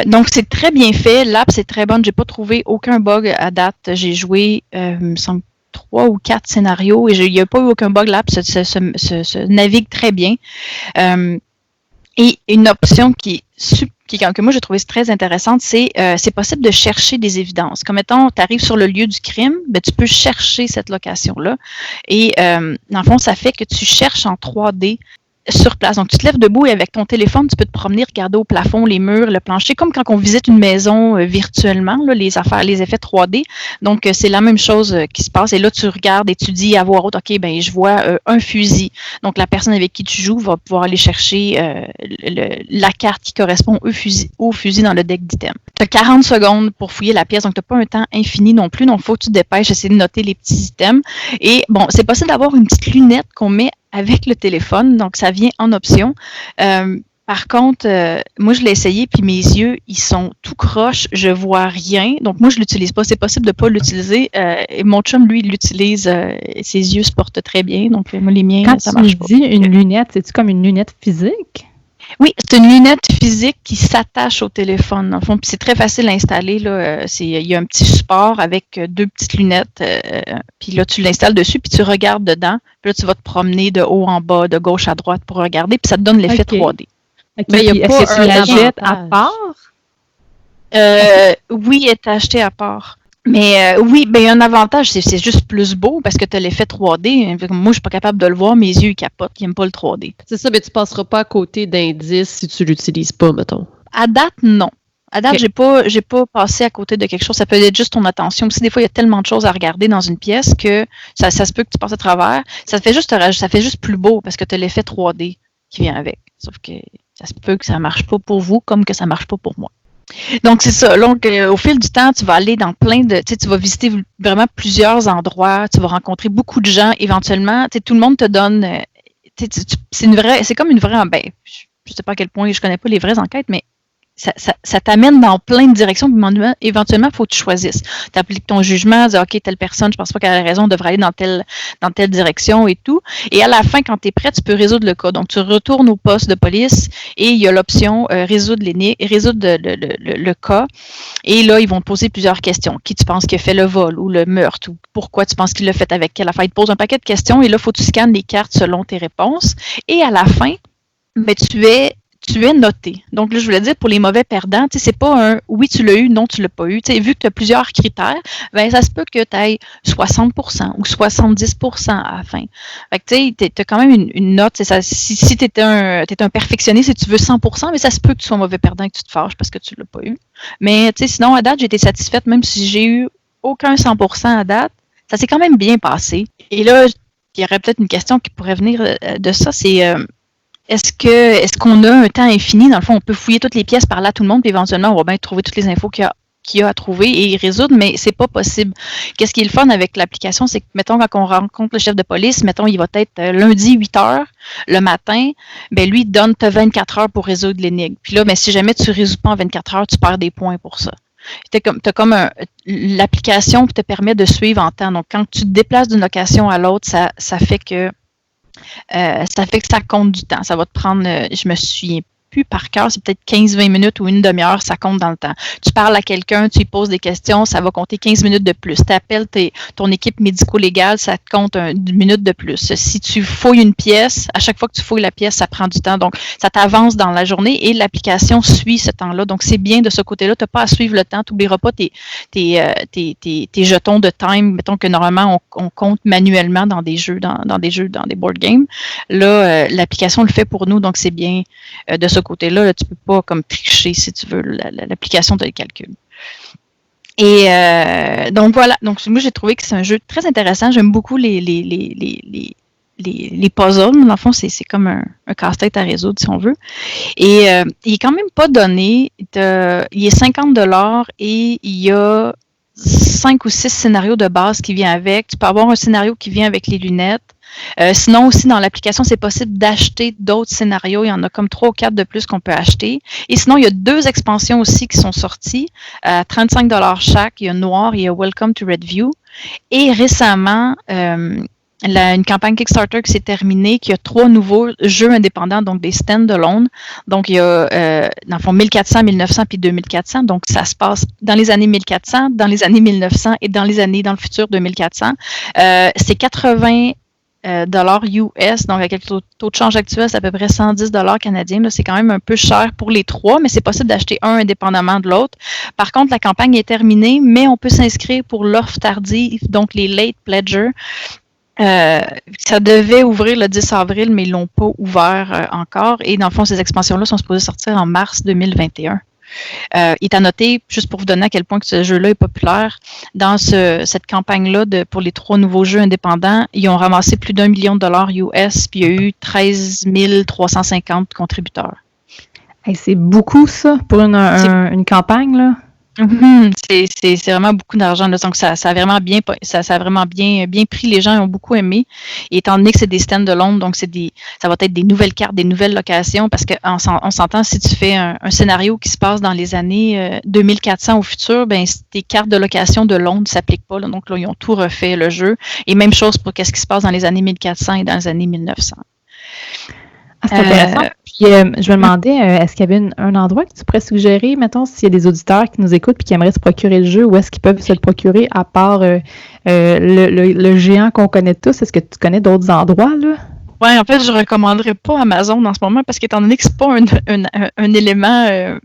Donc, c'est très bien fait. L'app, c'est très bonne. J'ai pas trouvé aucun bug à date. J'ai joué, il me semble, 3 ou 4 scénarios et il n'y a pas eu aucun bug. L'app se navigue très bien. Et une option que moi j'ai trouvé très intéressante, c'est possible de chercher des évidences. Comme mettons, tu arrives sur le lieu du crime, tu peux chercher cette location-là. Et dans le fond, ça fait que tu cherches en 3D sur place. Donc, tu te lèves debout et avec ton téléphone, tu peux te promener, regarder au plafond, les murs, le plancher, comme quand on visite une maison virtuellement, là, les effets 3D. Donc, c'est la même chose qui se passe. Et là, tu regardes et tu dis à voix haute, OK, je vois un fusil. Donc, la personne avec qui tu joues va pouvoir aller chercher la carte qui correspond au fusil dans le deck d'items. Tu as 40 secondes pour fouiller la pièce, donc tu n'as pas un temps infini non plus. Donc, il faut que tu te dépêches, essayer de noter les petits items. Et c'est possible d'avoir une petite lunette qu'on met avec le téléphone, donc ça vient en option. Par contre, moi, je l'ai essayé, puis mes yeux, ils sont tout croches, je vois rien. Donc, moi, je l'utilise pas. C'est possible de pas l'utiliser. Et mon chum, lui, il l'utilise. Ses yeux se portent très bien. Donc, moi, les miens, quand ça marche pas. Quand tu dis une lunette, c'est-tu comme une lunette physique? Oui, c'est une lunette physique qui s'attache au téléphone. Dans le fond, puis c'est très facile à installer. Il y a un petit support avec 2 petites lunettes. Puis là, tu l'installes dessus, puis tu regardes dedans. Puis là, tu vas te promener de haut en bas, de gauche à droite pour regarder. Puis ça te donne l'effet 3D. Okay. Mais il y a pas est-ce que tu l'achètes à part? Oui, elle est achetée à part. Mais oui, il y a un avantage, c'est juste plus beau parce que tu as l'effet 3D. Moi, je suis pas capable de le voir, mes yeux ils capotent, ils n'aiment pas le 3D. C'est ça, mais tu passeras pas à côté d'indices si tu l'utilises pas, mettons. À date, non. À date, Ok. j'ai pas passé à côté de quelque chose. Ça peut être juste ton attention. Aussi, des fois, il y a tellement de choses à regarder dans une pièce que ça se peut que tu passes à travers. Ça fait juste plus beau parce que tu as l'effet 3D qui vient avec. Sauf que ça se peut que ça marche pas pour vous comme que ça marche pas pour moi. Donc, c'est ça. Donc, au fil du temps, tu vas aller dans tu vas visiter vraiment plusieurs endroits. Tu vas rencontrer beaucoup de gens. Éventuellement, tout le monde te donne, c'est comme une vraie, ben, je sais pas à quel point je connais pas les vraies enquêtes, mais ça t'amène dans plein de directions, puis éventuellement, il faut que tu choisisses. Tu appliques ton jugement, dis OK, telle personne, je pense pas qu'elle a raison, devrait aller dans telle direction et tout. Et à la fin, quand tu es prêt, tu peux résoudre le cas. Donc, tu retournes au poste de police et il y a l'option résoudre le cas. Et là, ils vont te poser plusieurs questions. Qui tu penses qui a fait le vol ou le meurtre ou pourquoi tu penses qu'il l'a fait avec quelle affaire? Ils te posent un paquet de questions et là, il faut que tu scannes les cartes selon tes réponses. Et à la fin, ben, tu es noté. Donc là, je voulais dire, pour les mauvais perdants, c'est pas un oui, tu l'as eu, non, tu l'as pas eu. Vu que tu as plusieurs critères, ben ça se peut que tu ailles 60% ou 70% à la fin. Fait que tu as quand même une note. Ça, si tu es un perfectionniste et tu veux 100%, mais ça se peut que tu sois mauvais perdant et que tu te fâches parce que tu l'as pas eu. Mais sinon, à date, j'ai été satisfaite, même si j'ai eu aucun 100% à date, ça s'est quand même bien passé. Et là, il y aurait peut-être une question qui pourrait venir de ça, c'est est-ce qu'on a un temps infini? Dans le fond, on peut fouiller toutes les pièces par là, tout le monde, puis éventuellement, on va bien trouver toutes les infos qu'il y a à trouver et y résoudre, mais c'est pas possible. Qu'est-ce qui est le fun avec l'application, c'est que, mettons, quand on rencontre le chef de police, mettons, il va être lundi 8 heures le matin, ben lui, donne-toi 24 heures pour résoudre l'énigme. Puis là, ben, si jamais tu ne résous pas en 24 heures, tu perds des points pour ça. L'application te permet de suivre en temps. Donc, quand tu te déplaces d'une location à l'autre, ça fait que ça compte du temps. Ça va te prendre, je me souviens plus par cœur, c'est peut-être 15-20 minutes ou une demi-heure, ça compte dans le temps. Tu parles à quelqu'un, tu lui poses des questions, ça va compter 15 minutes de plus. Tu appelles ton équipe médico-légale, ça te compte une minute de plus. Si tu fouilles une pièce, à chaque fois que tu fouilles la pièce, ça prend du temps. Donc, ça t'avance dans la journée et l'application suit ce temps-là. Donc, c'est bien de ce côté-là. Tu n'as pas à suivre le temps. Tu n'oublieras pas tes jetons de time. Mettons que normalement, on compte manuellement dans des jeux, dans des board games. Là, l'application le fait pour nous, donc c'est bien de ce côté-là. Là, tu ne peux pas comme tricher, si tu veux. L'application te le calcule. Et donc voilà. Donc moi j'ai trouvé que c'est un jeu très intéressant. J'aime beaucoup les puzzles. Dans le fond, c'est comme un casse-tête à résoudre, si on veut. Et il est quand même pas donné. Il est 50$ et il y a 5 ou 6 scénarios de base qui viennent avec. Tu peux avoir un scénario qui vient avec les lunettes. Sinon aussi dans l'application, c'est possible d'acheter d'autres scénarios. Il y en a comme 3 ou 4 de plus qu'on peut acheter. Et sinon, il y a 2 expansions aussi qui sont sorties à 35$ chaque. Il y a Noir et il y a Welcome to Redview. Et récemment, une campagne Kickstarter qui s'est terminée, qui a 3 nouveaux jeux indépendants, donc des stand-alone. Donc, il y a, dans le fond, 1400, 1900 puis 2400. Donc, ça se passe dans les années 1400, dans les années 1900 et dans le futur 2400. C'est 80 dollars US, donc avec le taux de change actuel, c'est à peu près 110$ canadiens. Là, c'est quand même un peu cher pour les 3, mais c'est possible d'acheter un indépendamment de l'autre. Par contre, la campagne est terminée, mais on peut s'inscrire pour l'offre tardive, donc les late pledgers. Ça devait ouvrir le 10 avril, mais ils ne l'ont pas ouvert encore. Et dans le fond, ces expansions-là sont supposées sortir en mars 2021. Il est à noter, juste pour vous donner à quel point que ce jeu-là est populaire, dans cette campagne-là pour les 3 nouveaux jeux indépendants, ils ont ramassé plus d'1 million de dollars US, puis il y a eu 13 350 contributeurs. Hey, c'est beaucoup, ça, pour une campagne, là? C'est vraiment beaucoup d'argent. Là. Donc, ça a vraiment bien pris. Les gens ont beaucoup aimé. Et étant donné que c'est des stand-alone, donc ça va être des nouvelles cartes, des nouvelles locations, parce qu'on s'entend, si tu fais un scénario qui se passe dans les années 2400 au futur, ben tes cartes de location de Londres ne s'appliquent pas. Là. Donc, là, ils ont tout refait, le jeu. Et même chose pour ce qui se passe dans les années 1400 et dans les années 1900. Ah, c'est intéressant. Puis, je me demandais, est-ce qu'il y avait un endroit que tu pourrais suggérer, mettons, s'il y a des auditeurs qui nous écoutent et qui aimeraient se procurer le jeu, où est-ce qu'ils peuvent se le procurer, à part le géant qu'on connaît tous? Est-ce que tu connais d'autres endroits, là? Oui, en fait, je ne recommanderais pas Amazon en ce moment parce qu'étant donné que ce n'est pas un élément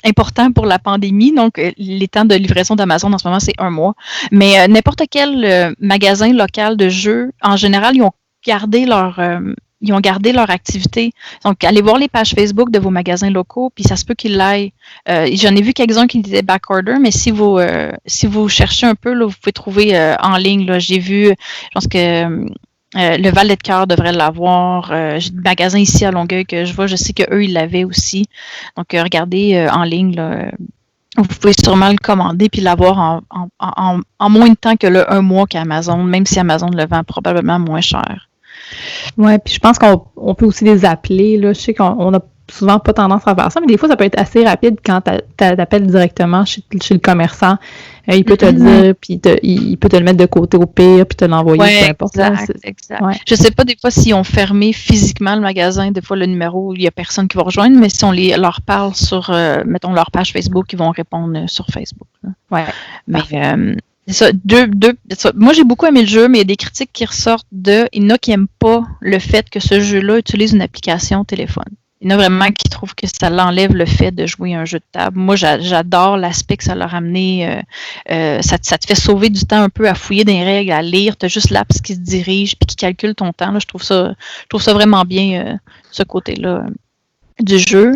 important pour la pandémie, donc les temps de livraison d'Amazon en ce moment, c'est 1 mois. Mais n'importe quel magasin local de jeux, en général, ils ont gardé ils ont gardé leur activité. Donc, allez voir les pages Facebook de vos magasins locaux, puis ça se peut qu'ils l'aillent. J'en ai vu quelques-uns qui disaient backorder, mais si vous cherchez un peu, là, vous pouvez trouver en ligne. Là, j'ai vu, je pense que le Valet de Cœur devrait l'avoir. J'ai des magasins ici à Longueuil que je vois, je sais qu'eux, ils l'avaient aussi. Donc, regardez en ligne, là, vous pouvez sûrement le commander puis l'avoir en moins de temps que le 1 mois qu'Amazon, même si Amazon le vend probablement moins cher. Ouais, puis je pense qu'on peut aussi les appeler. Là. Je sais qu'on a souvent pas tendance à faire ça, mais des fois, ça peut être assez rapide quand t'appelles directement chez le commerçant. Il peut te le dire, puis il peut te le mettre de côté au pire, puis te l'envoyer, peu importe. Exact. Ouais. Je sais pas des fois s'ils ont fermé physiquement le magasin, des fois le numéro, il y a personne qui va rejoindre, mais si on leur parle sur, mettons, leur page Facebook, ils vont répondre sur Facebook. Là. Ouais. Mais c'est ça, moi, j'ai beaucoup aimé le jeu, mais il y a des critiques qui ressortent il y en a qui n'aiment pas le fait que ce jeu-là utilise une application téléphone. Il y en a vraiment qui trouvent que ça l'enlève le fait de jouer un jeu de table. Moi, j'adore l'aspect que ça leur a amené. Ça te fait sauver du temps un peu à fouiller des règles, à lire. Tu as juste l'apps qui se dirige puis qui calcule ton temps. Là, je trouve ça vraiment bien, ce côté-là du jeu.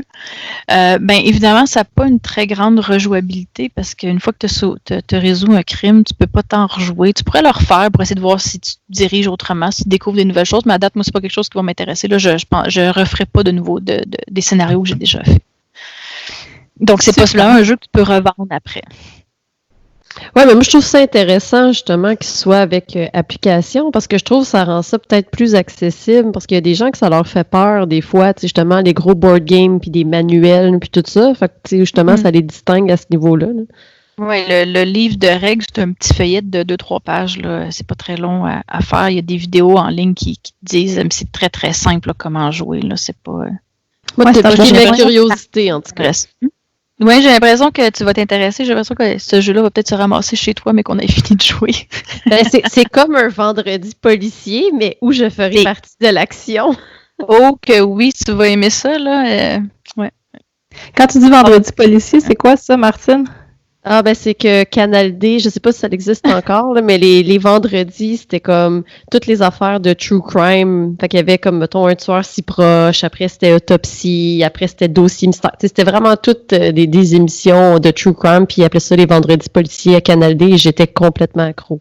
Évidemment, ça n'a pas une très grande rejouabilité parce qu'une fois que tu résous un crime, tu peux pas t'en rejouer. Tu pourrais le refaire pour essayer de voir si tu te diriges autrement, si tu découvres des nouvelles choses, mais à date, moi, c'est pas quelque chose qui va m'intéresser. Là, je referai pas de nouveau des scénarios que j'ai déjà fait. Donc, c'est possiblement un jeu que tu peux revendre après. Ouais, mais moi, je trouve ça intéressant, justement, qu'il soit avec application, parce que je trouve que ça rend ça peut-être plus accessible, parce qu'il y a des gens que ça leur fait peur, des fois, tu sais, justement, les gros board games, puis des manuels, puis tout ça. Fait que, tu sais, justement, ça les distingue à ce niveau-là. Oui, le livre de règles, c'est un petit feuillet de 2-3 pages, là. C'est pas très long à faire. Il y a des vidéos en ligne qui te disent, c'est très, très simple, là, comment jouer, là. C'est pas... Moi, t'as pris ma curiosité, en tout cas. Oui, j'ai l'impression que tu vas t'intéresser. J'ai l'impression que ce jeu-là va peut-être se ramasser chez toi, mais qu'on ait fini de jouer. C'est comme un vendredi policier, mais où je ferai partie de l'action. Oh, que oui, tu vas aimer ça, là. Ouais. Quand tu dis vendredi policier, c'est quoi ça, Martine? Ah, ben c'est que Canal D, je sais pas si ça existe encore, là, mais les vendredis, c'était comme toutes les affaires de true crime. Fait qu'il y avait comme, mettons, un tueur si proche, après c'était autopsie, après c'était dossier mystère. C'était vraiment toutes des émissions de true crime, puis ils appelaient ça les vendredis policiers à Canal D, et j'étais complètement accro.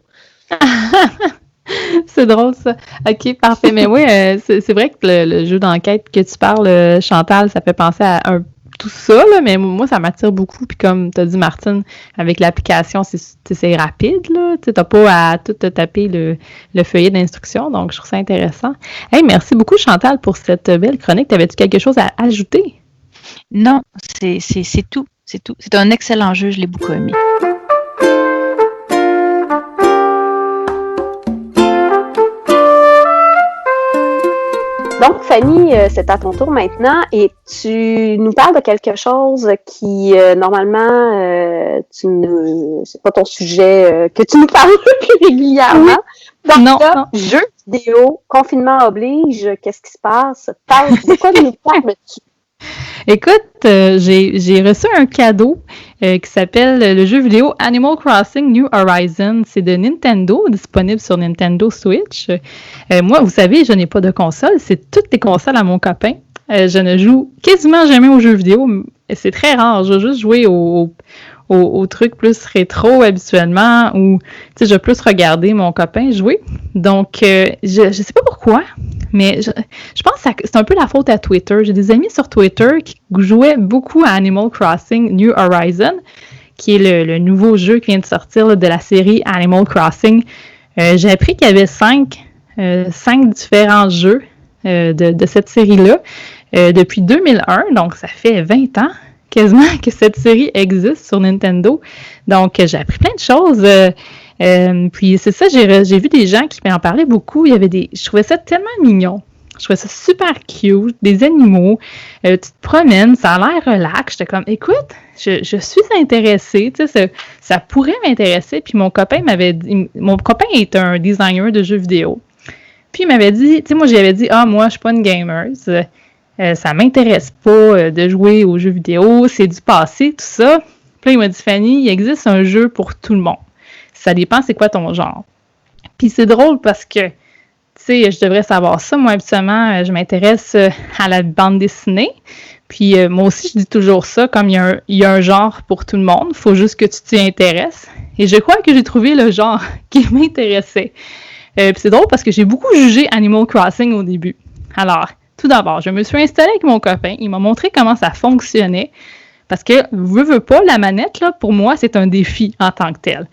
C'est drôle, ça. OK, parfait. Mais oui, c'est vrai que le jeu d'enquête que tu parles, Chantal, ça fait penser à tout ça, là, mais moi, ça m'attire beaucoup. Puis comme tu as dit, Martine, avec l'application, c'est rapide, là. Tu n'as pas à tout te taper le feuillet d'instruction, donc je trouve ça intéressant. Hey, merci beaucoup, Chantal, pour cette belle chronique. T'avais-tu quelque chose à ajouter? Non, c'est tout. C'est tout. C'est un excellent jeu, je l'ai beaucoup aimé. Donc, Fanny, c'est à ton tour maintenant et tu nous parles de quelque chose qui, normalement, c'est pas ton sujet que tu nous parles plus régulièrement. Donc, non. Jeux vidéo, confinement oblige, qu'est-ce qui se passe? De quoi nous parles-tu? Écoute, j'ai reçu un cadeau qui s'appelle le jeu vidéo Animal Crossing New Horizons. C'est de Nintendo, disponible sur Nintendo Switch. Moi, vous savez, je n'ai pas de console. C'est toutes les consoles à mon copain. Je ne joue quasiment jamais aux jeux vidéo. C'est très rare. Je vais juste jouer aux trucs plus rétro habituellement ou tu sais, je vais plus regarder mon copain jouer. Donc, je sais pas pourquoi, mais je pense que c'est un peu la faute à Twitter. J'ai des amis sur Twitter qui jouaient beaucoup à Animal Crossing New Horizons, qui est le nouveau jeu qui vient de sortir là, de la série Animal Crossing. J'ai appris qu'il y avait 5 différents jeux de cette série-là depuis 2001, donc ça fait 20 ans quasiment que cette série existe sur Nintendo. Donc, j'ai appris plein de choses. Puis, c'est ça, j'ai vu des gens qui m'en parlaient beaucoup. Je trouvais ça tellement mignon. Je trouvais ça super cute, des animaux. Tu te promènes, ça a l'air relax. J'étais comme, écoute, je suis intéressée. Tu sais, ça pourrait m'intéresser. Puis, mon copain est un designer de jeux vidéo. Puis, il m'avait dit, tu sais, moi, j'avais dit, moi, je suis pas une gamer. Ça m'intéresse pas de jouer aux jeux vidéo, c'est du passé, tout ça. Puis là, il m'a dit, Fanny, il existe un jeu pour tout le monde. Ça dépend c'est quoi ton genre. Puis c'est drôle parce que sais, je devrais savoir ça. Moi, habituellement, je m'intéresse à la bande dessinée. Puis moi aussi, je dis toujours ça, comme il y a un genre pour tout le monde, il faut juste que tu t'y intéresses. Et je crois que j'ai trouvé le genre qui m'intéressait. Puis c'est drôle parce que j'ai beaucoup jugé Animal Crossing au début. Alors, tout d'abord, je me suis installée avec mon copain, il m'a montré comment ça fonctionnait. Parce que, veux pas, la manette, là, pour moi, c'est un défi en tant que tel.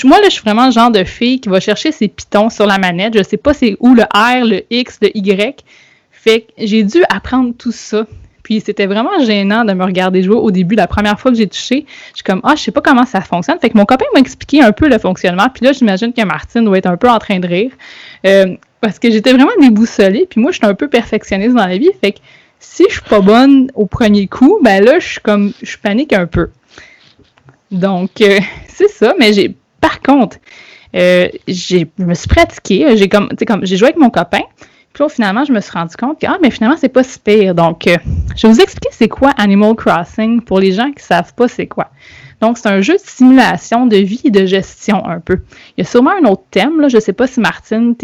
Moi, là, je suis vraiment le genre de fille qui va chercher ses pitons sur la manette. Je sais pas c'est où le R, le X, le Y. Fait que j'ai dû apprendre tout ça. Puis c'était vraiment gênant de me regarder jouer au début. La première fois que j'ai touché, je suis comme, je sais pas comment ça fonctionne. Fait que mon copain m'a expliqué un peu le fonctionnement. Puis là, j'imagine que Martine doit être un peu en train de rire. Parce que j'étais vraiment déboussolée. Puis moi, je suis un peu perfectionniste dans la vie. Fait que si je suis pas bonne au premier coup, ben là, je panique un peu. Donc, c'est ça. Mais par contre, je me suis pratiquée. J'ai joué avec mon copain. Puis là, finalement, je me suis rendu compte que, mais finalement, c'est pas si pire. Donc, je vais vous expliquer c'est quoi Animal Crossing pour les gens qui savent pas c'est quoi. Donc, c'est un jeu de simulation de vie et de gestion un peu. Il y a sûrement un autre thème, là. Je sais pas si Martine,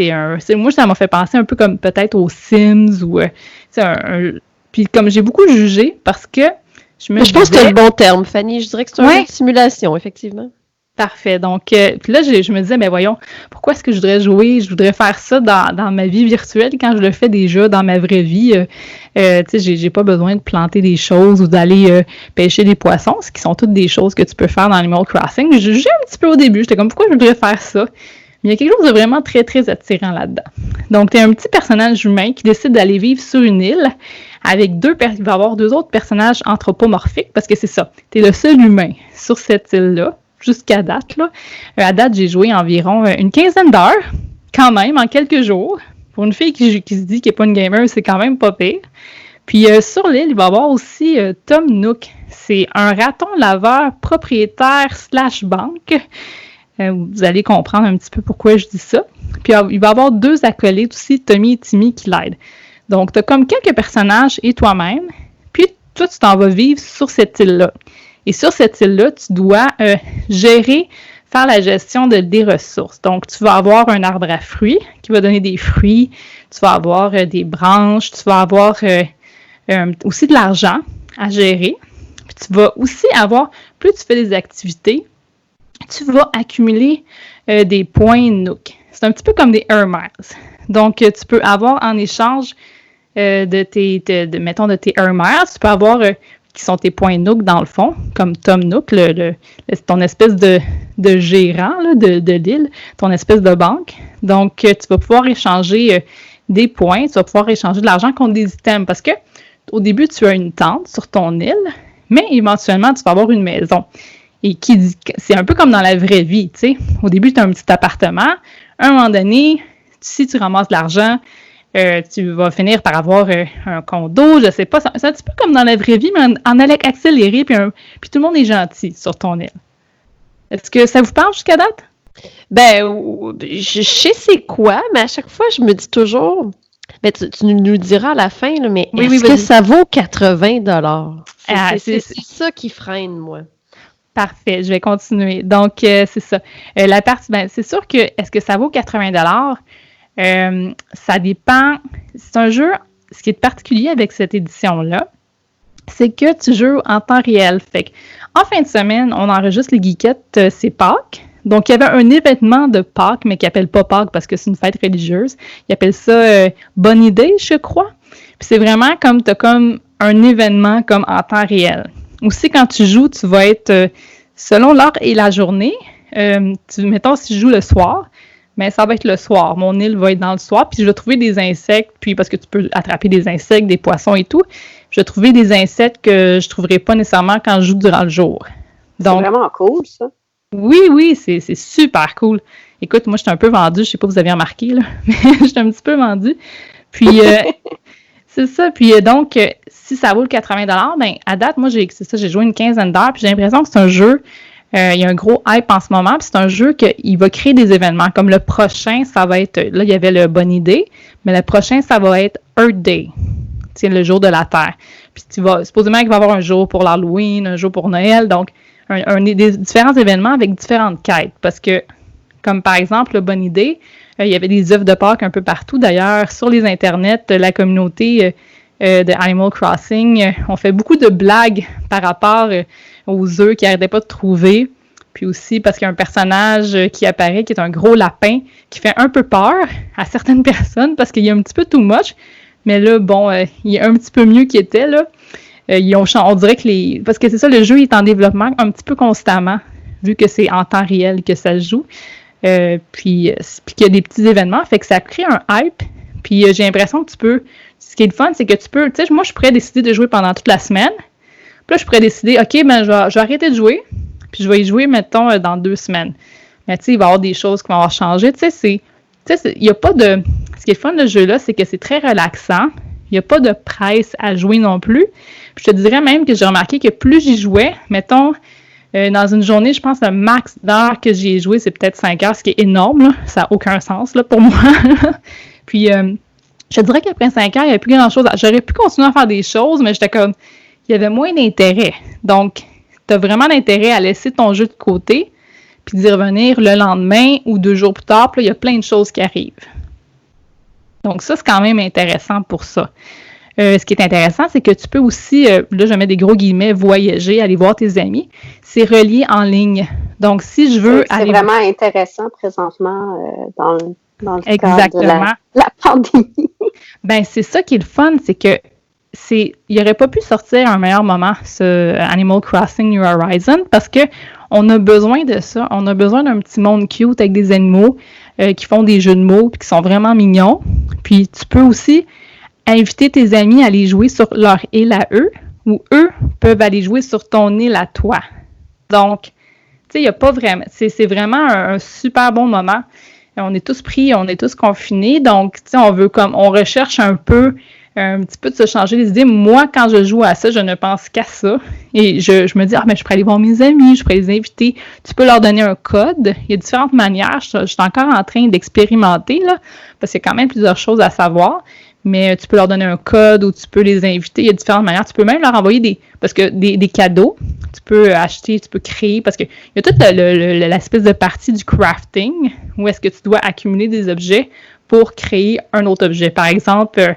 moi, ça m'a fait penser un peu comme peut-être aux Sims ou, puis comme j'ai beaucoup jugé parce que je pense que c'est le bon terme, Fanny. Je dirais que c'est un jeu de simulation, effectivement. Parfait. Donc, puis là, je me disais, voyons, pourquoi est-ce que je voudrais jouer? Je voudrais faire ça dans ma vie virtuelle quand je le fais déjà dans ma vraie vie. Tu sais, j'ai pas besoin de planter des choses ou d'aller pêcher des poissons, ce qui sont toutes des choses que tu peux faire dans Animal Crossing. J'ai jugé un petit peu au début. J'étais comme, pourquoi je voudrais faire ça? Mais il y a quelque chose de vraiment très, très attirant là-dedans. Donc, tu es un petit personnage humain qui décide d'aller vivre sur une île avec il va y avoir 2 autres personnages anthropomorphiques parce que c'est ça. Tu es le seul humain sur cette île-là. Jusqu'à date, là. À date, j'ai joué environ une 15aine d'heures, quand même, en quelques jours. Pour une fille qui se dit qu'elle n'est pas une gamer, c'est quand même pas pire. Puis sur l'île, il va y avoir aussi Tom Nook. C'est un raton laveur propriétaire / banque. Vous allez comprendre un petit peu pourquoi je dis ça. Puis il va y avoir 2 acolytes aussi, Tommy et Timmy, qui l'aident. Donc, tu as comme quelques personnages et toi-même. Puis toi, tu t'en vas vivre sur cette île-là. Et sur cette île-là, tu dois faire la gestion des ressources. Donc, tu vas avoir un arbre à fruits qui va donner des fruits. Tu vas avoir des branches. Tu vas avoir aussi de l'argent à gérer. Puis tu vas aussi avoir, plus tu fais des activités, tu vas accumuler des points Nook. C'est un petit peu comme des Air Miles. Donc, tu peux avoir en échange de tes Air Miles, tu peux avoir... qui sont tes points Nook dans le fond, comme Tom Nook, ton espèce de gérant là, de l'île, ton espèce de banque. Donc, tu vas pouvoir échanger des points, tu vas pouvoir échanger de l'argent contre des items parce que au début, tu as une tente sur ton île, mais éventuellement, tu vas avoir une maison. Et c'est un peu comme dans la vraie vie, tu sais. Au début, tu as un petit appartement. À un moment donné, si tu ramasses de l'argent, tu vas finir par avoir un condo, je sais pas. C'est un petit peu comme dans la vraie vie, mais en accéléré, puis tout le monde est gentil sur ton île. Est-ce que ça vous parle jusqu'à date? Je sais c'est quoi, mais à chaque fois, je me dis toujours... tu nous diras à la fin, là, mais est-ce que ça vaut 80$? C'est ça qui freine, moi. Parfait, je vais continuer. Donc, c'est ça. La partie, c'est sûr que, est-ce que ça vaut 80$? Ça dépend. C'est un jeu, ce qui est particulier avec cette édition-là, c'est que tu joues en temps réel. Fait qu'en fin de semaine, on enregistre les geekettes, c'est Pâques. Donc, il y avait un événement de Pâques, mais qui n'appelle pas Pâques parce que c'est une fête religieuse. Ils appellent ça Bonne Idée, je crois. Puis c'est vraiment comme, tu as comme un événement comme en temps réel. Aussi, quand tu joues, tu vas être, selon l'heure et la journée, mettons, si je joue le soir, mais ça va être le soir. Mon île va être dans le soir, puis je vais trouver des insectes, puis parce que tu peux attraper des insectes, des poissons et tout, je vais trouver des insectes que je ne trouverai pas nécessairement quand je joue durant le jour. Donc, c'est vraiment cool, ça. Oui, c'est super cool. Écoute, moi, je suis un peu vendue, je sais pas si vous avez remarqué, là, mais je suis un petit peu vendue. Puis, c'est ça. Puis, donc, si ça vaut le 80$, ben à date, moi, j'ai joué une 15aine d'heures, puis j'ai l'impression que c'est un jeu... il y a un gros hype en ce moment, puis c'est un jeu qu'il va créer des événements. Comme le prochain, ça va être... Là, il y avait le Bonne Idée, mais le prochain, ça va être Earth Day. C'est le jour de la Terre. Puis supposément qu'il va y avoir un jour pour l'Halloween, un jour pour Noël, donc des différents événements avec différentes quêtes. Parce que, comme par exemple, le Bonne Idée, Il y avait des œufs de Pâques un peu partout. D'ailleurs, sur les internets, la communauté de Animal Crossing, on fait beaucoup de blagues par rapport aux œufs qu'ils n'arrêtaient pas de trouver. Puis aussi parce qu'il y a un personnage qui apparaît, qui est un gros lapin, qui fait un peu peur à certaines personnes parce qu'il y a un petit peu too much. Mais là, bon, il est un petit peu mieux qu'il était, là. On dirait que parce que c'est ça, le jeu est en développement un petit peu constamment, vu que c'est en temps réel que ça se joue. Puis qu'il y a des petits événements, fait que ça crée un hype. Puis j'ai l'impression que tu peux... Ce qui est le fun, c'est que tu peux... Tu sais, moi, je pourrais décider de jouer pendant toute la semaine. Puis là, je pourrais décider, OK, ben je vais arrêter de jouer, puis je vais y jouer, mettons, dans 2 semaines. Mais tu sais, il va y avoir des choses qui vont avoir changé. Tu sais, il n'y a pas de... Ce qui est le fun de ce jeu-là, c'est que c'est très relaxant. Il n'y a pas de presse à jouer non plus. Puis je te dirais même que j'ai remarqué que plus j'y jouais, mettons, dans une journée, je pense que le max d'heures que j'y ai joué, c'est peut-être 5 heures, ce qui est énorme, là. Ça n'a aucun sens là, pour moi. Puis je te dirais qu'après 5 heures, il n'y avait plus grand-chose. J'aurais pu continuer à faire des choses, mais j'étais comme... Il y avait moins d'intérêt. Donc, tu as vraiment l'intérêt à laisser ton jeu de côté, puis d'y revenir le lendemain ou 2 jours plus tard. Puis là, il y a plein de choses qui arrivent. Donc ça, c'est quand même intéressant pour ça. Ce qui est intéressant, c'est que tu peux aussi, là je mets des gros guillemets, voyager, aller voir tes amis. C'est relié en ligne. Donc si je veux c'est aller... vraiment intéressant présentement dans le Exactement. cadre de la pandémie. Ben c'est ça qui est le fun, c'est que il n'aurait pas pu sortir à un meilleur moment, ce Animal Crossing New Horizons, parce que on a besoin de ça. On a besoin d'un petit monde cute avec des animaux qui font des jeux de mots et qui sont vraiment mignons. Puis tu peux aussi inviter tes amis à aller jouer sur leur île à eux, ou eux peuvent aller jouer sur ton île à toi. Donc, tu sais, il n'y a pas vraiment... C'est vraiment un super bon moment. On est tous pris, on est tous confinés, donc, tu sais, on recherche un petit peu de se changer les idées. Moi, quand je joue à ça, je ne pense qu'à ça. Et je me dis, mais je pourrais aller voir mes amis, je pourrais les inviter. Tu peux leur donner un code. Il y a différentes manières. Je suis encore en train d'expérimenter, là, parce qu'il y a quand même plusieurs choses à savoir. Mais tu peux leur donner un code ou tu peux les inviter. Il y a différentes manières. Tu peux même leur envoyer des cadeaux. Tu peux acheter, tu peux créer. Parce qu'il y a toute l'espèce de partie du crafting où est-ce que tu dois accumuler des objets pour créer un autre objet. Par exemple,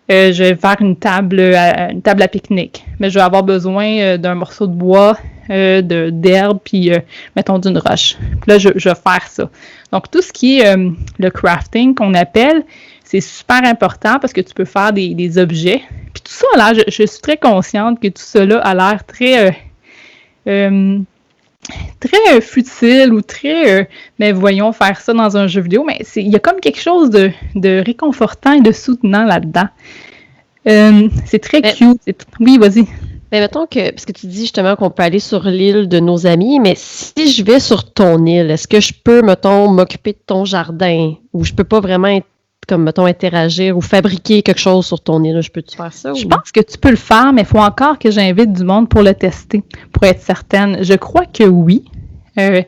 je vais faire une table à pique-nique. Mais je vais avoir besoin d'un morceau de bois, d'herbe, puis mettons d'une roche. Puis là, je vais faire ça. Donc, tout ce qui est le crafting qu'on appelle, c'est super important parce que tu peux faire des objets. Puis tout ça, là, je suis très consciente que tout cela a l'air très futile ou très mais voyons faire ça dans un jeu vidéo. Mais il y a comme quelque chose de réconfortant et de soutenant là-dedans. C'est très cute. Oui, vas-y. Mais mettons parce que tu dis justement qu'on peut aller sur l'île de nos amis, mais si je vais sur ton île, est-ce que je peux, mettons, m'occuper de ton jardin ou je peux pas vraiment comme, mettons, interagir ou fabriquer quelque chose sur ton île? Je peux-tu faire ça? Je pense que tu peux le faire, mais il faut encore que j'invite du monde pour le tester, pour être certaine. Je crois que oui. Je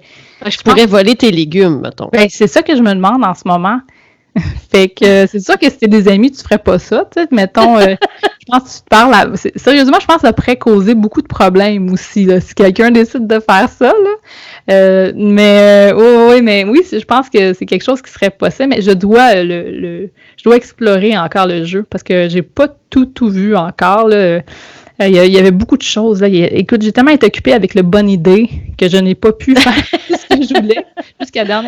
pourrais voler tes légumes, mettons. Ben, c'est ça que je me demande en ce moment. Fait que c'est sûr que si t'es des amis, tu ferais pas ça, tu sais, mettons, je pense que tu te parles sérieusement, je pense que ça pourrait causer beaucoup de problèmes aussi, là, si quelqu'un décide de faire ça, là. Mais oui, je pense que c'est quelque chose qui serait possible, mais je dois explorer encore le jeu, parce que j'ai pas tout vu encore, là. Il y avait beaucoup de choses. Là. Écoute, j'ai tellement été occupée avec le bonne idée que je n'ai pas pu faire ce que je voulais.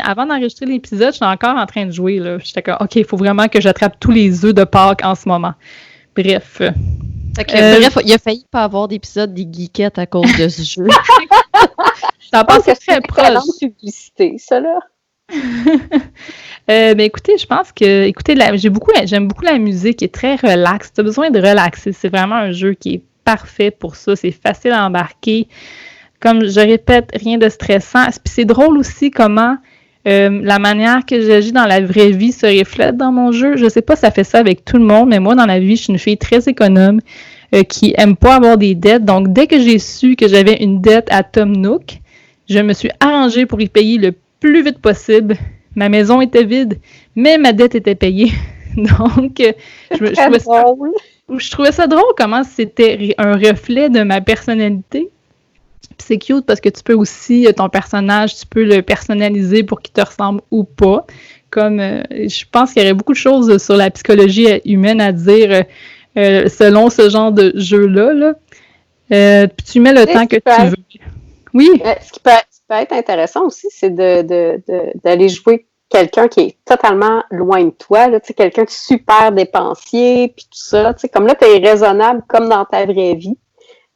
Avant d'enregistrer l'épisode, je suis encore en train de jouer. Là. J'étais comme, OK, il faut vraiment que j'attrape tous les œufs de Pâques en ce moment. Bref. Bref, il a failli pas avoir d'épisode des geekettes à cause de ce jeu. Ça passe très proche. C'est publicité, ça, là. Mais écoutez, je pense que j'aime beaucoup la musique, qui est très relaxe. Tu as besoin de relaxer. C'est vraiment un jeu qui est parfait pour ça. C'est facile à embarquer. Comme je répète, rien de stressant. Puis c'est drôle aussi comment la manière que j'agis dans la vraie vie se reflète dans mon jeu. Je sais pas si ça fait ça avec tout le monde, mais moi, dans la vie, je suis une fille très économe qui aime pas avoir des dettes. Donc, dès que j'ai su que j'avais une dette à Tom Nook, je me suis arrangée pour y payer le plus vite possible. Ma maison était vide, mais ma dette était payée. Donc, je trouvais ça drôle comment c'était un reflet de ma personnalité. Puis c'est cute parce que tu peux aussi, ton personnage, tu peux le personnaliser pour qu'il te ressemble ou pas. comme, je pense qu'il y aurait beaucoup de choses sur la psychologie humaine à dire selon ce genre de jeu-là. Là. Puis tu mets le temps que tu veux. Oui. Ce qui peut être intéressant aussi, c'est d'aller jouer quelqu'un qui est totalement loin de toi, là, quelqu'un de super dépensier, puis tout ça. Comme là, tu es raisonnable comme dans ta vraie vie,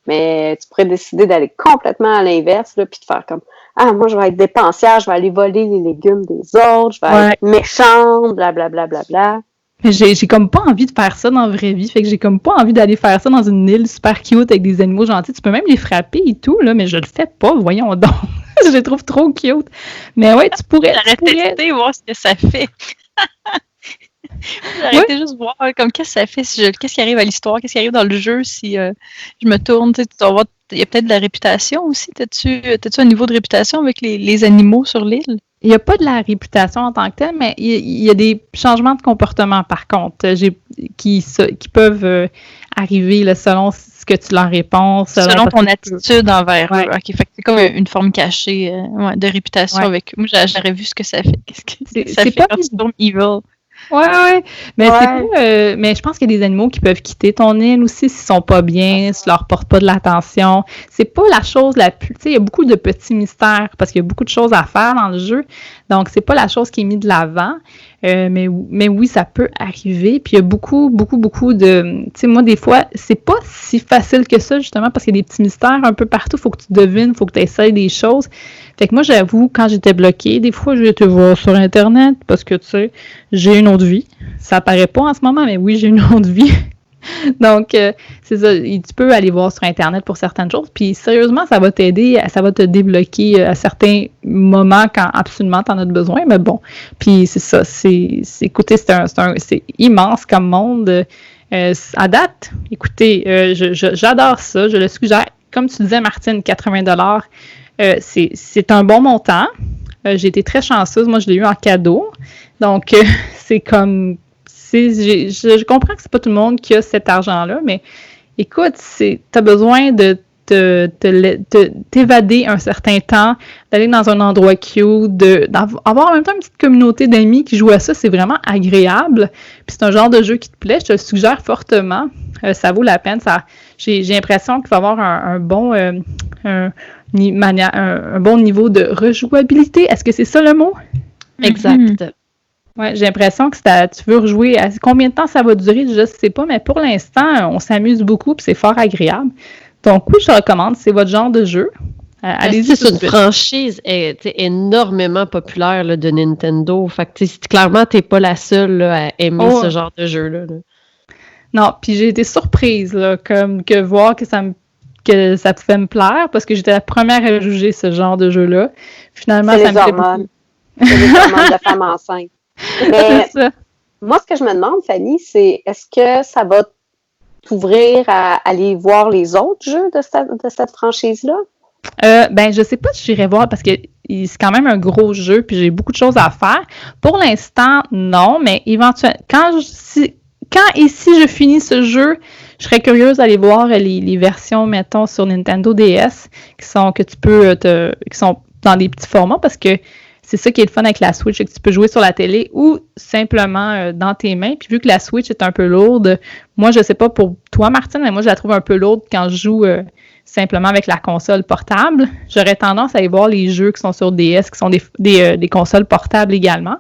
mais tu pourrais décider d'aller complètement à l'inverse, là, puis de faire comme « Ah, moi, je vais être dépensière, je vais aller voler les légumes des autres, je vais être méchante, blablabla. Bla, bla, bla. » J'ai comme pas envie de faire ça dans la vraie vie, fait que j'ai comme pas envie d'aller faire ça dans une île super cute avec des animaux gentils. Tu peux même les frapper et tout, là, mais je le fais pas, voyons donc. Je les trouve trop cute. Mais ouais, tu pourrais... Tester, voir ce que ça fait. J'arrêtais juste voir comme qu'est-ce que ça fait, qu'est-ce qui arrive à l'histoire, qu'est-ce qui arrive dans le jeu si je me tourne, tu dois voir, il y a peut-être de la réputation aussi. T'as-tu un niveau de réputation avec les animaux sur l'île? Il n'y a pas de la réputation en tant que telle, mais il y a des changements de comportement, par contre, qui peuvent arriver là, selon ce que tu leur réponds. Selon ton attitude envers eux. OK, fait que c'est comme une forme cachée de réputation avec eux. Moi, j'aurais vu ce que ça fait. Qu'est-ce que ça fait quand tu tournes evil? Ouais. Mais c'est pas, mais je pense qu'il y a des animaux qui peuvent quitter ton île aussi s'ils sont pas bien, si tu leur portes pas de l'attention. C'est pas la chose la plus... Tu sais, il y a beaucoup de petits mystères parce qu'il y a beaucoup de choses à faire dans le jeu. Donc, c'est pas la chose qui est mise de l'avant. Mais oui, ça peut arriver. Puis il y a beaucoup de... Tu sais, moi, des fois, c'est pas si facile que ça, justement, parce qu'il y a des petits mystères un peu partout. Faut que tu devines, faut que tu essayes des choses. Fait que moi, j'avoue, quand j'étais bloquée, des fois, je vais été voir sur Internet parce que, tu sais, j'ai une autre vie. Ça apparaît pas en ce moment, mais oui, j'ai une autre vie. Donc, c'est ça. Tu peux aller voir sur Internet pour certaines choses. Puis, sérieusement, ça va t'aider, ça va te débloquer à certains moments quand absolument tu en as besoin. Mais bon, puis c'est ça. Écoutez, c'est immense comme monde. À date, écoutez, j'adore ça. Je le suggère. Comme tu disais, Martine, 80$. C'est un bon montant. J'ai été très chanceuse. Moi, je l'ai eu en cadeau. Donc, c'est comme... Je comprends que c'est pas tout le monde qui a cet argent-là, mais écoute, t'as besoin de t'évader un certain temps, d'aller dans un endroit cute, d'avoir en même temps une petite communauté d'amis qui jouent à ça, c'est vraiment agréable. Puis c'est un genre de jeu qui te plaît, je te le suggère fortement. Ça vaut la peine. J'ai l'impression qu'il va y avoir un bon niveau de rejouabilité. Est-ce que c'est ça le mot? Exact. Ouais, j'ai l'impression que tu veux rejouer. Combien de temps ça va durer, je ne sais pas, mais pour l'instant, on s'amuse beaucoup et c'est fort agréable. Donc oui, je recommande, c'est votre genre de jeu. Allez-y. C'est une franchise énormément populaire là, de Nintendo. Fait que clairement, tu n'es pas la seule là, à aimer ce genre de jeu-là. Là. Non, puis j'ai été surprise là, comme que voir que ça pouvait me plaire parce que j'étais la première à juger ce genre de jeu-là. Finalement, ça me plaît beaucoup. C'est les hormones de femme enceinte. Mais moi, ce que je me demande, Fanny, c'est est-ce que ça va t'ouvrir à aller voir les autres jeux de cette franchise-là? Je sais pas si j'irai voir parce que c'est quand même un gros jeu puis j'ai beaucoup de choses à faire. Pour l'instant, non, mais éventuellement, quand et si je finis ce jeu, je serais curieuse d'aller voir les versions, mettons, sur Nintendo DS qui sont dans des petits formats parce que c'est ça qui est le fun avec la Switch, c'est que tu peux jouer sur la télé ou simplement dans tes mains. Puis vu que la Switch est un peu lourde, moi, je sais pas pour toi, Martine, mais moi, je la trouve un peu lourde quand je joue simplement avec la console portable. J'aurais tendance à aller voir les jeux qui sont sur DS, qui sont des consoles portables également.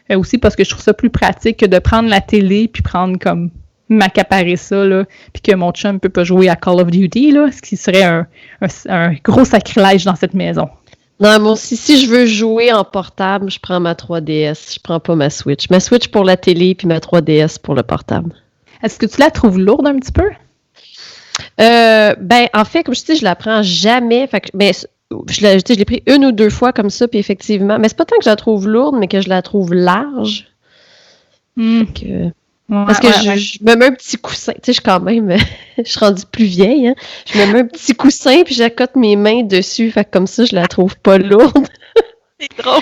Aussi parce que je trouve ça plus pratique que de prendre la télé puis prendre comme m'accaparer ça, là, puis que mon chum peut pas jouer à Call of Duty, là, ce qui serait un gros sacrilège dans cette maison. Non, moi aussi, si je veux jouer en portable, je prends ma 3DS. Je prends pas ma Switch. Ma Switch pour la télé, puis ma 3DS pour le portable. Est-ce que tu la trouves lourde un petit peu? En fait, comme je dis, je la prends jamais. Fait que, je l'ai pris une ou deux fois comme ça, puis effectivement. Mais c'est pas tant que je la trouve lourde, mais que je la trouve large. Parce que je me mets un petit coussin. Tu sais, je suis rendue plus vieille. Hein? Je me mets un petit coussin puis j'accote mes mains dessus. Fait que comme ça, je la trouve pas lourde. C'est drôle.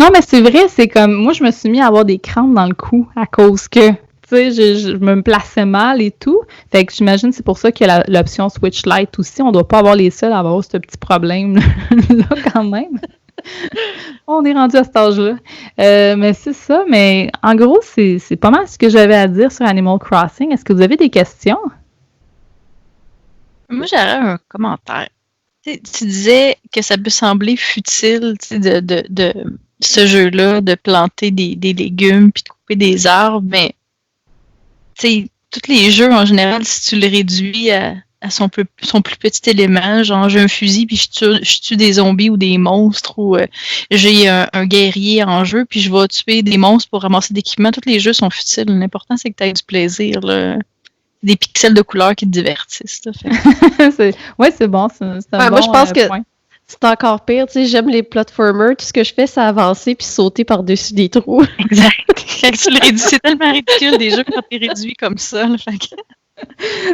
Non, mais c'est vrai, c'est comme... Moi, je me suis mis à avoir des crampes dans le cou à cause que... Tu sais, je me plaçais mal et tout. Fait que j'imagine que c'est pour ça qu'il y a l'option Switch Lite aussi. On doit pas avoir les seuls à avoir ce petit problème-là quand même. On est rendu à cet âge-là. Mais c'est ça, mais en gros, c'est pas mal ce que j'avais à dire sur Animal Crossing. Est-ce que vous avez des questions? Moi, j'aurais un commentaire. Tu disais que ça peut sembler futile de ce jeu-là, de planter des légumes puis de couper des arbres, mais tous les jeux en général, si tu le réduis à son plus petit élément, genre j'ai un fusil puis je tue des zombies ou des monstres, ou j'ai un guerrier en jeu puis je vais tuer des monstres pour ramasser des équipements. Tous les jeux sont futiles. L'important, c'est que tu aies du plaisir, là. Des pixels de couleurs qui te divertissent. Là, Oui, c'est bon. C'est un bon moi, je pense que point. c'est encore pire. Tu sais, j'aime les platformers. Tout ce que je fais, c'est avancer puis sauter par-dessus des trous. Exact. Quand tu le réduis, c'est tellement ridicule des jeux quand t'es réduit comme ça. Là, fait que...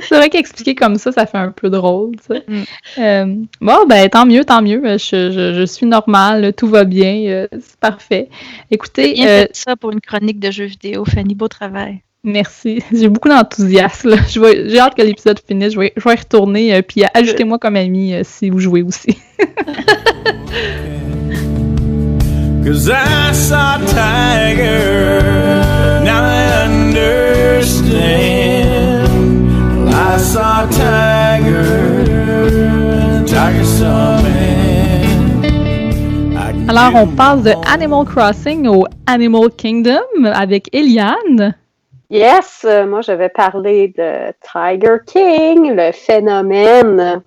C'est vrai qu'expliquer comme ça fait un peu drôle. Tu sais. Bon, ben tant mieux. Je suis normale, tout va bien, c'est parfait. Écoutez, bien fait ça pour une chronique de jeux vidéo, Fanny, beau travail. Merci. J'ai beaucoup d'enthousiasme. J'ai hâte que l'épisode finisse. Je vais y retourner, puis ajoutez-moi comme ami si vous jouez aussi. 'Cause I saw a tiger, now I understand. I saw a tiger saw man. Alors, on passe de Animal Crossing au Animal Kingdom avec Eliane. Yes, moi je vais parler de Tiger King, le phénomène.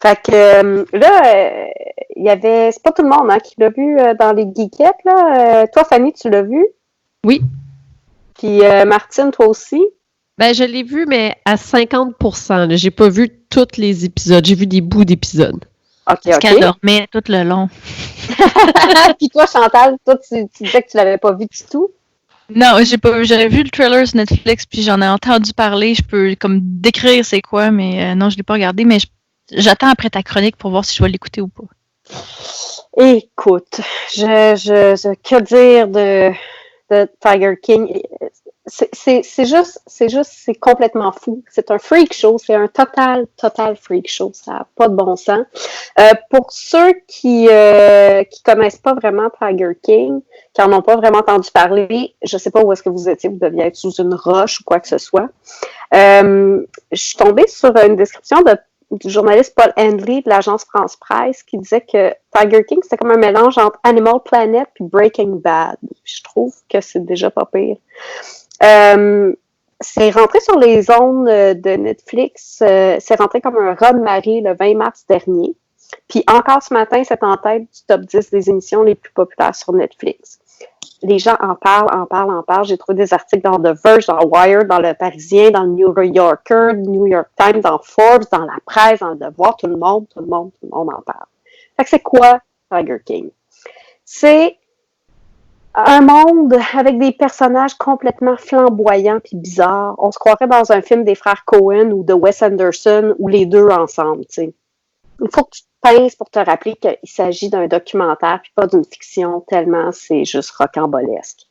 Fait que là, il y avait, c'est pas tout le monde qui l'a vu dans les geekettes, là. Toi, Fanny, tu l'as vu? Oui. Puis Martine, toi aussi? Ben, je l'ai vu, mais à 50%. Là. J'ai pas vu tous les épisodes. J'ai vu des bouts d'épisodes. Parce qu'elle dormait tout le long. Puis toi, Chantal, toi, tu disais que tu l'avais pas vu du tout? Non, j'avais vu le trailer sur Netflix, puis j'en ai entendu parler. Je peux comme décrire c'est quoi, mais non, je l'ai pas regardé. Mais j'attends après ta chronique pour voir si je vais l'écouter ou pas. Écoute, que dire de Tiger King? C'est complètement fou. C'est un freak show. C'est un total freak show. Ça n'a pas de bon sens. Pour ceux qui connaissent pas vraiment Tiger King, qui en ont pas vraiment entendu parler, je sais pas où est-ce que vous étiez. Vous deviez être sous une roche ou quoi que ce soit. Je suis tombée sur une description du journaliste Paul Henley de l'agence France Presse qui disait que Tiger King, c'était comme un mélange entre Animal Planet et Breaking Bad. Je trouve que c'est déjà pas pire. C'est rentré sur les ondes de Netflix. C'est rentré comme un raz-de-marée le 20 mars dernier. Puis encore ce matin, c'est en tête du top 10 des émissions les plus populaires sur Netflix. Les gens en parlent. J'ai trouvé des articles dans The Verge, dans Wired, dans Le Parisien, dans le New Yorker, New York Times, dans Forbes, dans la presse, dans Le Devoir. Tout le monde en parle. Fait que c'est quoi Tiger King? C'est un monde avec des personnages complètement flamboyants puis bizarres. On se croirait dans un film des frères Coen ou de Wes Anderson ou les deux ensemble, tu sais. Il faut que tu te pinces pour te rappeler qu'il s'agit d'un documentaire puis pas d'une fiction, tellement c'est juste rocambolesque.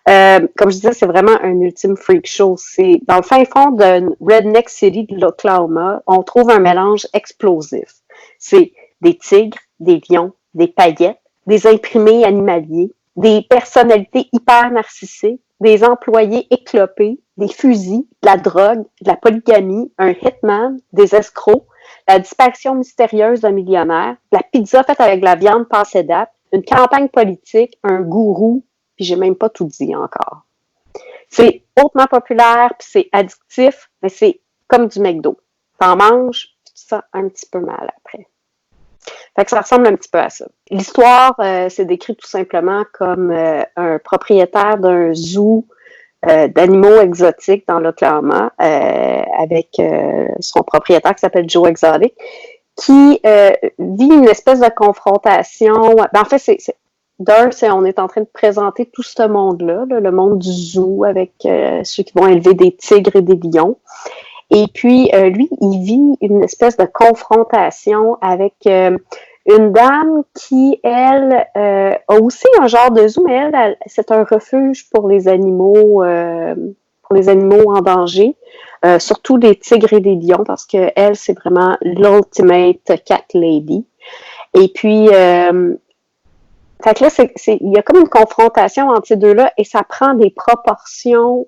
Comme je disais, c'est vraiment un ultime freak show. C'est dans le fin fond d'une redneck city de l'Oklahoma, on trouve un mélange explosif. C'est des tigres, des lions, des paillettes, des imprimés animaliers, des personnalités hyper narcissiques, des employés éclopés, des fusils, de la drogue, de la polygamie, un hitman, des escrocs, la disparition mystérieuse d'un millionnaire, la pizza faite avec de la viande passée date, une campagne politique, un gourou, puis j'ai même pas tout dit encore. C'est hautement populaire, puis c'est addictif, mais c'est comme du McDo. T'en manges, puis tu sens un petit peu mal après. Fait que ça ressemble un petit peu à ça. L'histoire, c'est décrit tout simplement comme un propriétaire d'un zoo d'animaux exotiques dans l'Oklahoma avec son propriétaire qui s'appelle Joe Exotic, qui vit une espèce de confrontation. Ben, en fait, on est en train de présenter tout ce monde-là, le monde du zoo avec ceux qui vont élever des tigres et des lions. Et puis, lui, il vit une espèce de confrontation avec une dame qui, elle, a aussi un genre de zoo, mais elle, c'est un refuge pour les animaux en danger, surtout les tigres et les lions, parce que elle, c'est vraiment l'ultimate cat lady. Et puis, Fait que là, il y a comme une confrontation entre ces deux-là et ça prend des proportions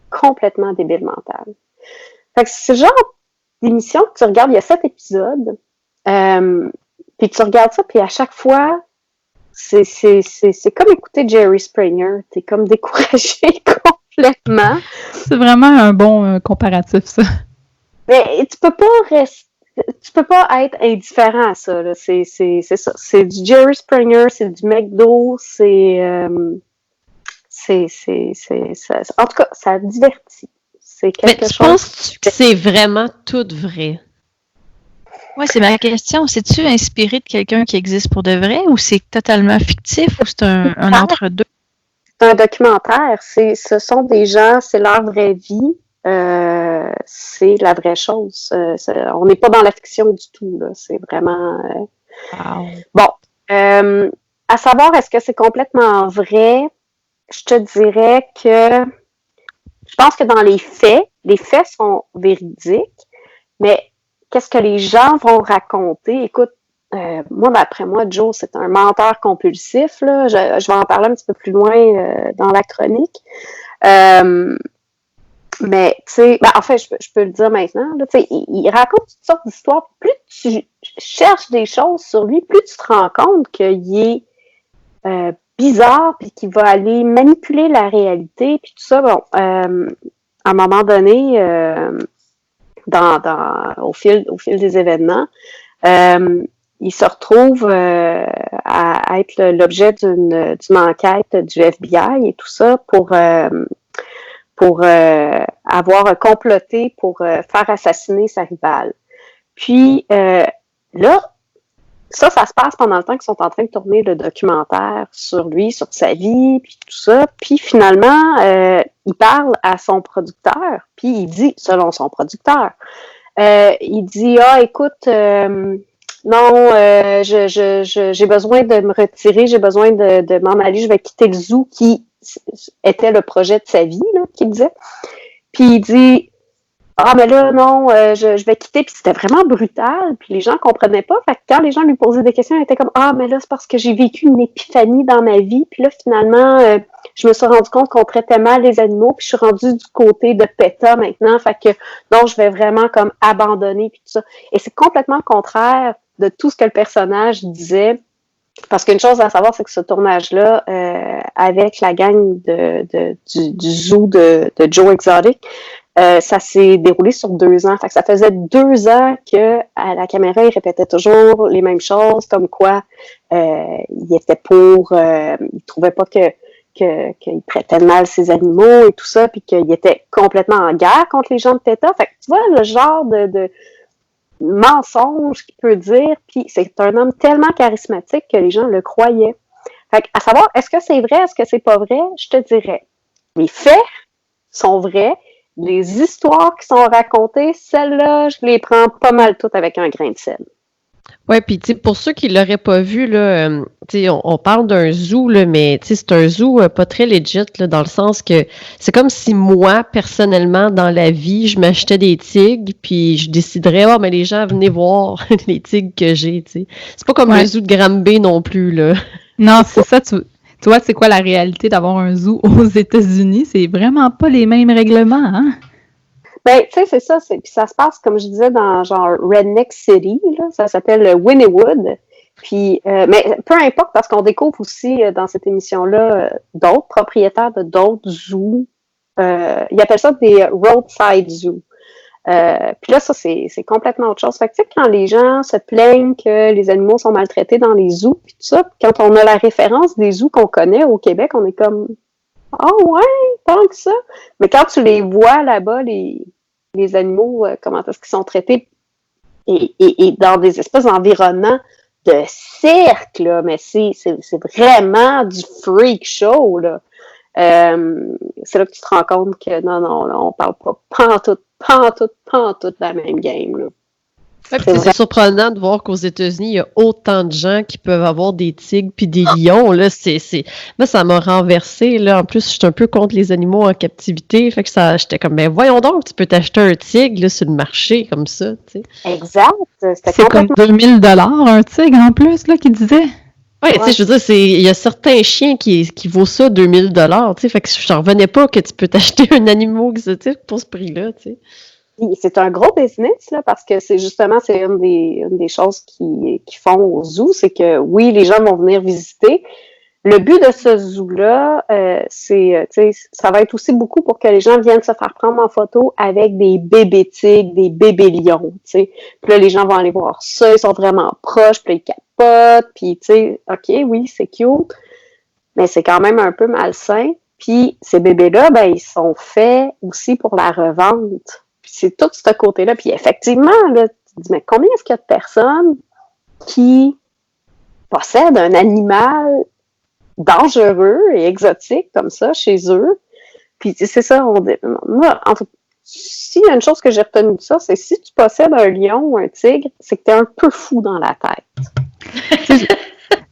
complètement débiles mentales. Fait que c'est le genre d'émission que tu regardes, il y a 7 épisodes, puis tu regardes ça, puis à chaque fois, c'est comme écouter Jerry Springer. T'es comme découragé complètement. C'est vraiment un bon comparatif, ça. Mais tu peux pas être indifférent à ça, là. C'est ça. C'est du Jerry Springer, c'est du McDo, en tout cas, ça divertit. C'est quelque chose. Tu penses que c'est vraiment tout vrai? Oui, c'est ma question. C'est-tu inspiré de quelqu'un qui existe pour de vrai ou c'est totalement fictif ou c'est un entre-deux? C'est un documentaire. Ce sont des gens, c'est leur vraie vie. C'est la vraie chose. On n'est pas dans la fiction du tout, là. C'est vraiment... Wow. Bon. À savoir, est-ce que c'est complètement vrai? Je te dirais que je pense que dans les faits sont véridiques, mais qu'est-ce que les gens vont raconter? Écoute, moi, d'après moi, Joe, c'est un menteur compulsif, là. Je vais en parler un petit peu plus loin dans la chronique. Mais, tu sais, en fait, je peux le dire maintenant, là, tu sais, il raconte toutes sortes d'histoires. Plus tu cherches des choses sur lui, plus tu te rends compte qu'il est bizarre, puis qu'il va aller manipuler la réalité, puis tout ça. Bon, à un moment donné, au fil des événements, il se retrouve à être l'objet d'une enquête du FBI et tout ça pour avoir comploté pour faire assassiner sa rivale. Puis là, ça se passe pendant le temps qu'ils sont en train de tourner le documentaire sur lui, sur sa vie, puis tout ça. Puis finalement, il parle à son producteur, puis il dit, selon son producteur, il dit, écoute, non, j'ai besoin de me retirer, j'ai besoin de m'en aller, je vais quitter le zoo qui était le projet de sa vie, là, qu'il disait. Puis il dit, mais là, non, je vais quitter. Puis c'était vraiment brutal. Puis les gens comprenaient pas. Fait que quand les gens lui posaient des questions, il était comme, mais là, c'est parce que j'ai vécu une épiphanie dans ma vie. Puis là, finalement, je me suis rendu compte qu'on traitait mal les animaux. Puis je suis rendue du côté de PETA maintenant. Fait que, non, je vais vraiment comme abandonner. Puis tout ça. Et c'est complètement le contraire de tout ce que le personnage disait. Parce qu'une chose à savoir, c'est que ce tournage-là, avec la gang du zoo de Joe Exotic, ça s'est déroulé sur 2 ans. Fait que ça faisait 2 ans que à la caméra, il répétait toujours les mêmes choses, comme quoi il était il trouvait pas qu'il traitait mal ses animaux et tout ça, puis qu'il était complètement en guerre contre les gens de PETA. Fait que tu vois le genre de mensonge qu'il peut dire, puis c'est un homme tellement charismatique que les gens le croyaient. Fait à savoir, est-ce que c'est vrai, est-ce que c'est pas vrai? Je te dirais, les faits sont vrais, les histoires qui sont racontées, celles-là, je les prends pas mal toutes avec un grain de sel. Ouais, puis tu sais, pour ceux qui l'auraient pas vu, là, tu sais, on parle d'un zoo, là, mais tu sais, c'est un zoo pas très legit, là, dans le sens que c'est comme si moi, personnellement, dans la vie, je m'achetais des tigres, puis je déciderais, mais les gens, venez voir les tigres que j'ai, tu sais. C'est pas comme le zoo de Granby non plus, là. Non, c'est ça, tu vois, c'est quoi la réalité d'avoir un zoo aux États-Unis? C'est vraiment pas les mêmes règlements, hein? Ben, tu sais, c'est ça. Puis ça se passe, comme je disais, dans genre Redneck City, là, ça s'appelle Wynnewood. Puis, mais peu importe, parce qu'on découvre aussi dans cette émission-là d'autres propriétaires de d'autres zoos. Ils appellent ça des roadside zoos. Puis là, ça, c'est complètement autre chose. Fait que, tu sais, quand les gens se plaignent que les animaux sont maltraités dans les zoos, puis tout ça, quand on a la référence des zoos qu'on connaît au Québec, on est comme « Ah ouais, tant que ça! » Mais quand tu les vois là-bas, les animaux, comment est-ce qu'ils sont traités, et dans des espèces d'environnements de cirque, là, mais c'est vraiment du freak show, là. C'est là que tu te rends compte que non, là, on parle pas pantoute de la même game, là. Ouais, c'est surprenant de voir qu'aux États-Unis, il y a autant de gens qui peuvent avoir des tigres puis des lions. Là, moi, ça m'a renversé. Là. En plus, je suis un peu contre les animaux en captivité. Fait que j'étais comme, ben voyons donc, tu peux t'acheter un tigre là, sur le marché comme ça. Tu sais. Exact. C'est comme 2000 $ un tigre en plus, là, qu'il disait. Ouais, tu sais, je veux dire, il y a certains chiens qui vaut ça 2000 $, tu sais, fait que j'en revenais pas que tu peux t'acheter un animal exotique pour ce prix-là, tu sais. C'est un gros business, là, parce que c'est une des choses qui font au zoo, c'est que oui, les gens vont venir visiter. Le but de ce zoo-là, ça va être aussi beaucoup pour que les gens viennent se faire prendre en photo avec des bébés tigres, des bébés lions, tu sais. Puis là, les gens vont aller voir ça, ils sont vraiment proches, puis ils capotent, puis tu sais, OK, oui, c'est cute, mais c'est quand même un peu malsain. Puis ces bébés-là, ben, ils sont faits aussi pour la revente. Puis c'est tout ce côté-là. Puis effectivement, là, tu te dis, mais combien est-ce qu'il y a de personnes qui possèdent un animal dangereux et exotique comme ça chez eux? Puis c'est ça, moi, en fait, s'il y a une chose que j'ai retenue de ça, c'est si tu possèdes un lion ou un tigre, c'est que t'es un peu fou dans la tête.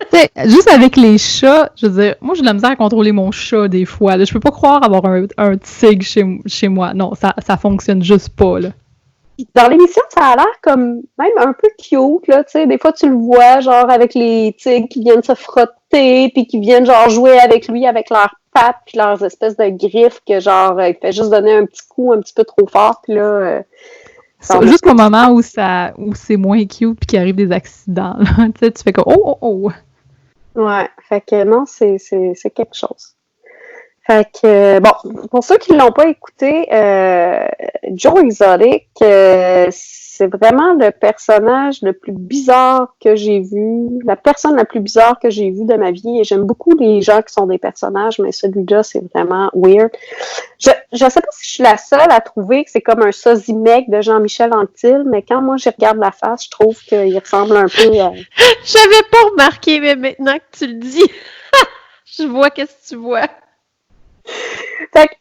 T'sais, juste avec les chats, je veux dire, moi j'ai de la misère à contrôler mon chat des fois. Là. Je peux pas croire avoir un tigre chez moi. Non, ça fonctionne juste pas. Là. Dans l'émission, ça a l'air comme même un peu cute, là, tu sais. Des fois, tu le vois, genre, avec les tigres qui viennent se frotter, puis qui viennent, genre, jouer avec lui, avec leurs pattes, puis leurs espèces de griffes, que, genre, il fait juste donner un petit coup un petit peu trop fort, puis là... Jusqu'au moment où c'est moins cute, puis qu'il arrive des accidents, là. Tu sais, tu fais comme « Oh! » Ouais, fait que non, c'est quelque chose. Fait que, bon, pour ceux qui ne l'ont pas écouté, Joe Exotic, c'est vraiment le personnage le plus bizarre que j'ai vu, la personne la plus bizarre que j'ai vue de ma vie. Et j'aime beaucoup les gens qui sont des personnages, mais celui-là, c'est vraiment weird. Je sais pas si je suis la seule à trouver que c'est comme un sosie-mec de Jean-Michel Anctil, mais quand moi, je regarde la face, je trouve qu'il ressemble un peu à... J'avais pas remarqué, mais maintenant que tu le dis, je vois qu'est-ce que tu vois. Fait que,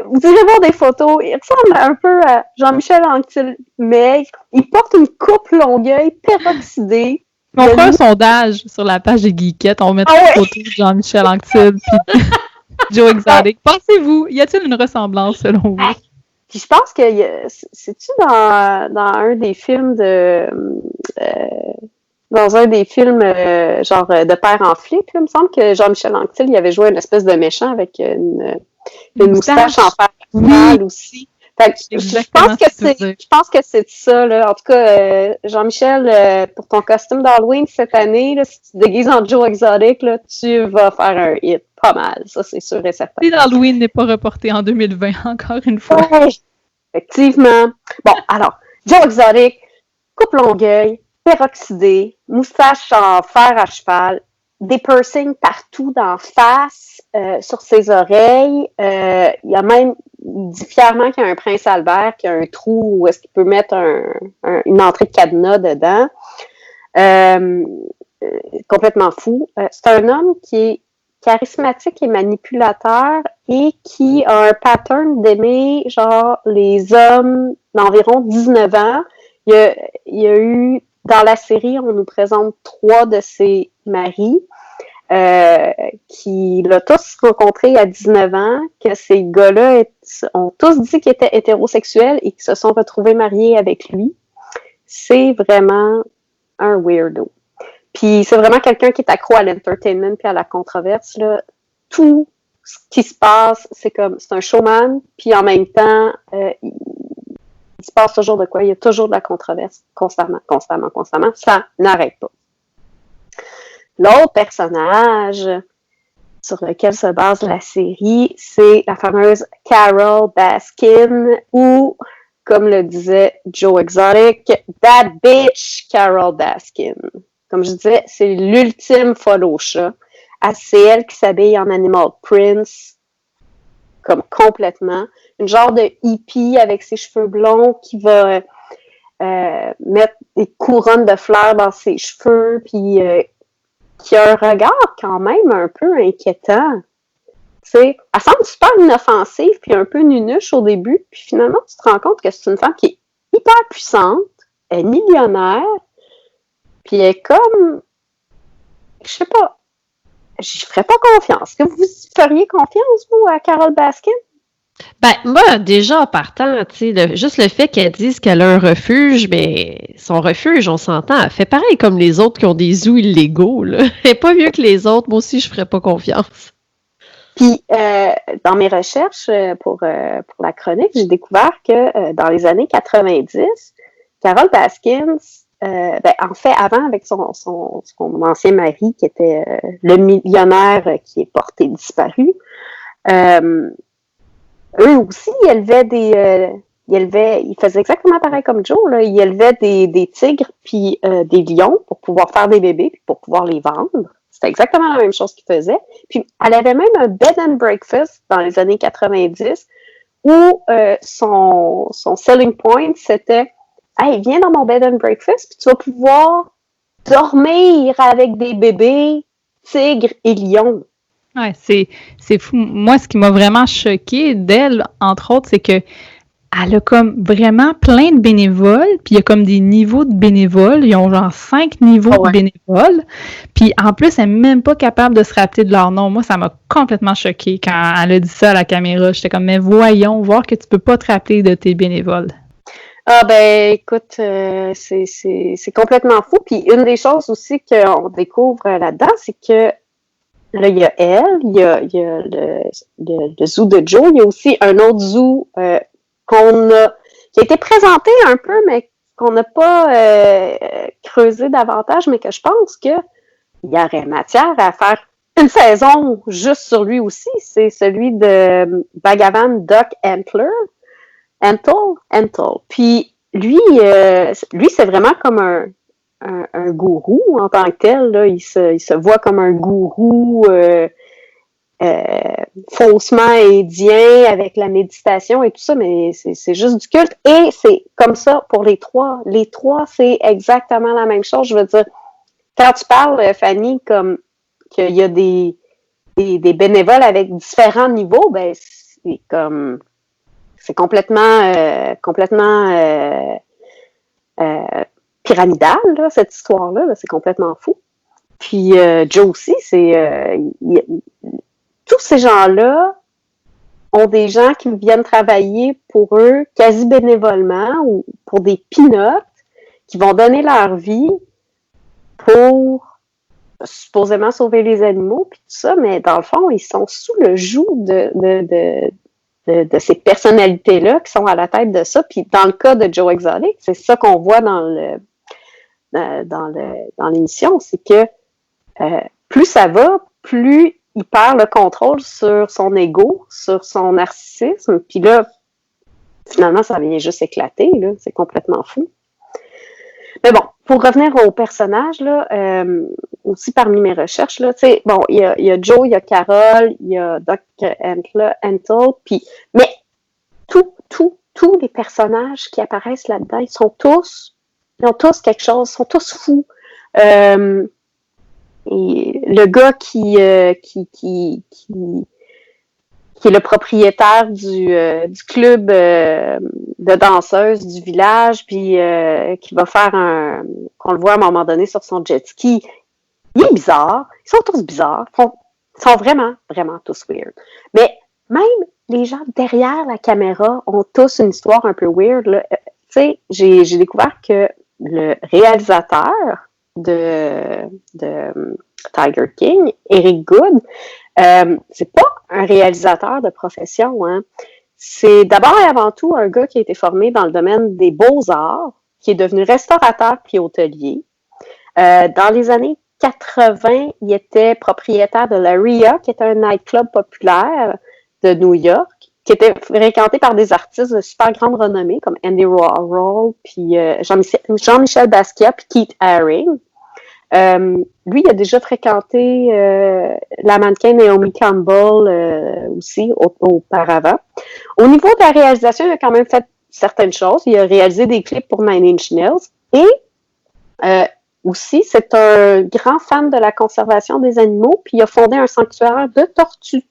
vous irez voir des photos, il ressemble un peu à Jean-Michel Anctil maigre. Il porte une coupe longueuil peroxydée. On fera un sondage sur la page des Geekettes. On mettra une photo de Jean-Michel Anctil puis Joe Exotic. Pensez-vous, y a-t-il une ressemblance selon vous? Puis je pense que c'est-tu dans un des films dans un des films genre de père en flic, là, il me semble que Jean-Michel Anctil, il avait joué une espèce de méchant avec une moustache en fer pâle aussi. Fait que je pense que c'est ça, là. En tout cas, Jean-Michel, pour ton costume d'Halloween cette année, là, si tu te déguises en Joe Exotic, là, tu vas faire un hit. Pas mal, ça, c'est sûr et certain. Si l'Halloween n'est pas reporté en 2020, encore une fois. Ouais, effectivement. Bon, alors, Joe Exotic, coupe longueuil, peroxydé, moustache en fer à cheval, des piercings partout d'en face, sur ses oreilles. Il y a même, il dit fièrement qu'il y a un prince Albert, qui a un trou où est-ce qu'il peut mettre une entrée de cadenas dedans. Complètement fou. C'est un homme qui est charismatique et manipulateur et qui a un pattern d'aimer, genre, les hommes d'environ 19 ans. Il y a eu, dans la série, on nous présente 3 de ses maris qui l'ont tous rencontré à 19 ans, que ces gars-là ont tous dit qu'ils étaient hétérosexuels et qu'ils se sont retrouvés mariés avec lui. C'est vraiment un weirdo. Puis c'est vraiment quelqu'un qui est accro à l'entertainment puis à la controverse, là. Tout ce qui se passe, c'est un showman, puis en même temps, il se passe toujours de quoi? Il y a toujours de la controverse, constamment. Ça n'arrête pas. L'autre personnage sur lequel se base la série, c'est la fameuse Carole Baskin, ou, comme le disait Joe Exotic, that bitch Carole Baskin. Comme je disais, c'est l'ultime follow chat. C'est elle qui s'habille en Animal Prince, comme complètement. Une genre de hippie avec ses cheveux blonds qui va mettre des couronnes de fleurs dans ses cheveux, puis qui a un regard quand même un peu inquiétant. T'sais, elle semble super inoffensive, puis un peu nunuche au début, puis finalement, tu te rends compte que c'est une femme qui est hyper puissante, elle est millionnaire, puis elle est comme... Je sais pas. Je ferais pas confiance. Est-ce que vous feriez confiance, vous, à Carole Baskin? Ben, moi, déjà, en partant, tu sais, juste le fait qu'elle dise qu'elle a un refuge, mais son refuge, on s'entend, elle fait pareil comme les autres qui ont des zoos illégaux, là. Elle est pas mieux que les autres. Moi aussi, je ferais pas confiance. Puis, dans mes recherches pour la chronique, j'ai découvert que dans les années 90, Carole Baskins, en fait, avant, avec son ancien mari, qui était le millionnaire qui est porté disparu, eux aussi, ils faisaient exactement pareil comme Joe, là. Ils élevaient des tigres puis des lions pour pouvoir faire des bébés puis pour pouvoir les vendre. C'était exactement la même chose qu'ils faisaient. Puis, elle avait même un bed and breakfast dans les années 90 où son selling point, c'était « Hey, viens dans mon bed and breakfast puis tu vas pouvoir dormir avec des bébés tigres et lions. » Ouais, c'est fou. Moi, ce qui m'a vraiment choqué d'elle, entre autres, c'est que elle a comme vraiment plein de bénévoles, puis il y a comme des niveaux de bénévoles. Ils ont genre 5 niveaux de bénévoles. Puis en plus, elle n'est même pas capable de se rappeler de leur nom. Moi, ça m'a complètement choquée quand elle a dit ça à la caméra. J'étais comme, mais voyons, voir que tu peux pas te rappeler de tes bénévoles. Ah ben écoute, c'est complètement fou. Puis une des choses aussi qu'on découvre là-dedans, c'est que là, il y a elle, il y a le zoo de Joe, il y a aussi un autre zoo qui a été présenté un peu, mais qu'on n'a pas creusé davantage, mais que je pense qu'il y aurait matière à faire une saison juste sur lui aussi. C'est celui de Bhagavan Duck Antle. Puis lui, c'est vraiment comme un gourou en tant que tel. Là. Il se voit comme un gourou faussement indien avec la méditation et tout ça, mais c'est juste du culte. Et c'est comme ça pour les trois. Les trois, c'est exactement la même chose. Je veux dire, quand tu parles, Fanny, comme qu'il y a des bénévoles avec différents niveaux, ben c'est comme... C'est complètement pyramidal, là, cette histoire-là. Là, c'est complètement fou. Puis Joe aussi, tous ces gens-là ont des gens qui viennent travailler pour eux quasi bénévolement ou pour des peanuts qui vont donner leur vie pour supposément sauver les animaux puis tout ça, mais dans le fond, ils sont sous le joug de ces personnalités-là qui sont à la tête de ça. Puis dans le cas de Joe Exotic, c'est ça qu'on voit dans l'émission, c'est que plus ça va, plus il perd le contrôle sur son ego, sur son narcissisme. Puis là, finalement, ça vient juste éclater. Là. C'est complètement fou. Mais bon, pour revenir au personnage, là, aussi parmi mes recherches, là, bon, il y a Joe, il y a Carole, il y a Doc Antle, puis, mais tous les personnages qui apparaissent là-dedans, ils ont tous quelque chose, ils sont tous fous. Et le gars qui est le propriétaire du club de danseuses du village, puis qui va faire qu'on le voit à un moment donné sur son jet ski. Il est bizarre. Ils sont tous bizarres. Ils sont vraiment, vraiment tous weird. Mais même les gens derrière la caméra ont tous une histoire un peu weird. Tu sais, j'ai découvert que le réalisateur de Tiger King, Eric Goode, c'est pas un réalisateur de profession, hein. C'est d'abord et avant tout un gars qui a été formé dans le domaine des beaux-arts, qui est devenu restaurateur puis hôtelier. Dans les années 80, il était propriétaire de l'Aria, qui était un nightclub populaire de New York, qui était fréquenté par des artistes de super grande renommée, comme Andy Warhol, puis Jean-Michel Basquiat, puis Keith Haring. Lui, il a déjà fréquenté la mannequin Naomi Campbell aussi auparavant. Au niveau de la réalisation, il a quand même fait certaines choses. Il a réalisé des clips pour Nine Inch Nails et aussi, c'est un grand fan de la conservation des animaux, puis il a fondé un sanctuaire de tortues.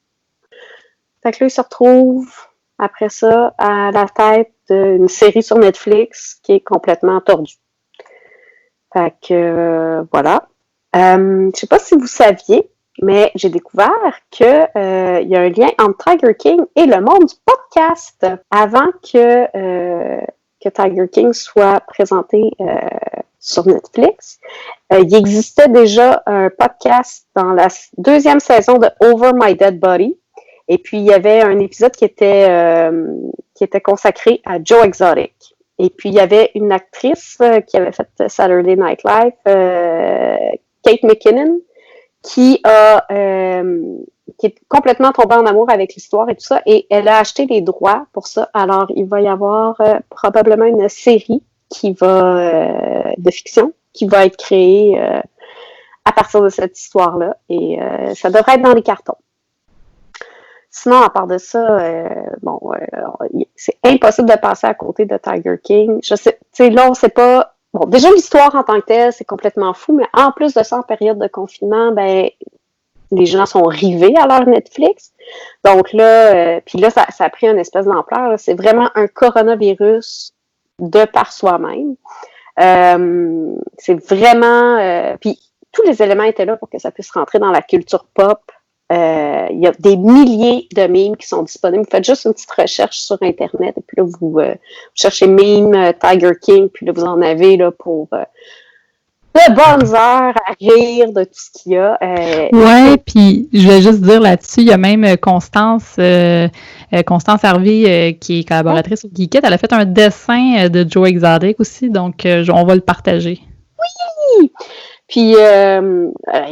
Fait que là, il se retrouve, après ça, à la tête d'une série sur Netflix qui est complètement tordue. Fait que, voilà. Je sais pas si vous saviez Mais j'ai découvert que il y a un lien entre Tiger King et le monde du podcast. Avant que Tiger King soit présenté sur Netflix, il existait déjà un podcast dans la deuxième saison de Over My Dead Body. Et puis, il y avait un épisode qui était consacré à Joe Exotic. Et puis, il y avait une actrice qui avait fait Saturday Night Live, Kate McKinnon, qui est complètement tombée en amour avec l'histoire et tout ça. Et elle a acheté les droits pour ça. Alors, il va y avoir probablement une série de fiction qui va être créée à partir de cette histoire-là. Et ça devrait être dans les cartons. Sinon, à part de ça, c'est impossible de passer à côté de Tiger King. Je sais, tu sais, là, on sait pas. Bon, déjà, l'histoire en tant que telle, c'est complètement fou, mais en plus de ça, en période de confinement, ben, les gens sont rivés à leur Netflix. Donc là, puis là, ça a pris une espèce d'ampleur. Là. C'est vraiment un coronavirus de par soi-même. C'est vraiment. Puis tous les éléments étaient là pour que ça puisse rentrer dans la culture pop. Il y a des milliers de mimes qui sont disponibles. Vous faites juste une petite recherche sur Internet et puis là, vous cherchez meme Tiger King, puis là, vous en avez là, pour de bonnes heures à rire de tout ce qu'il y a. Ouais, puis je vais juste dire là-dessus, il y a même Constance Harvey, qui est collaboratrice au Geekette, elle a fait un dessin de Joe Exotic aussi, donc on va le partager. Oui! Puis,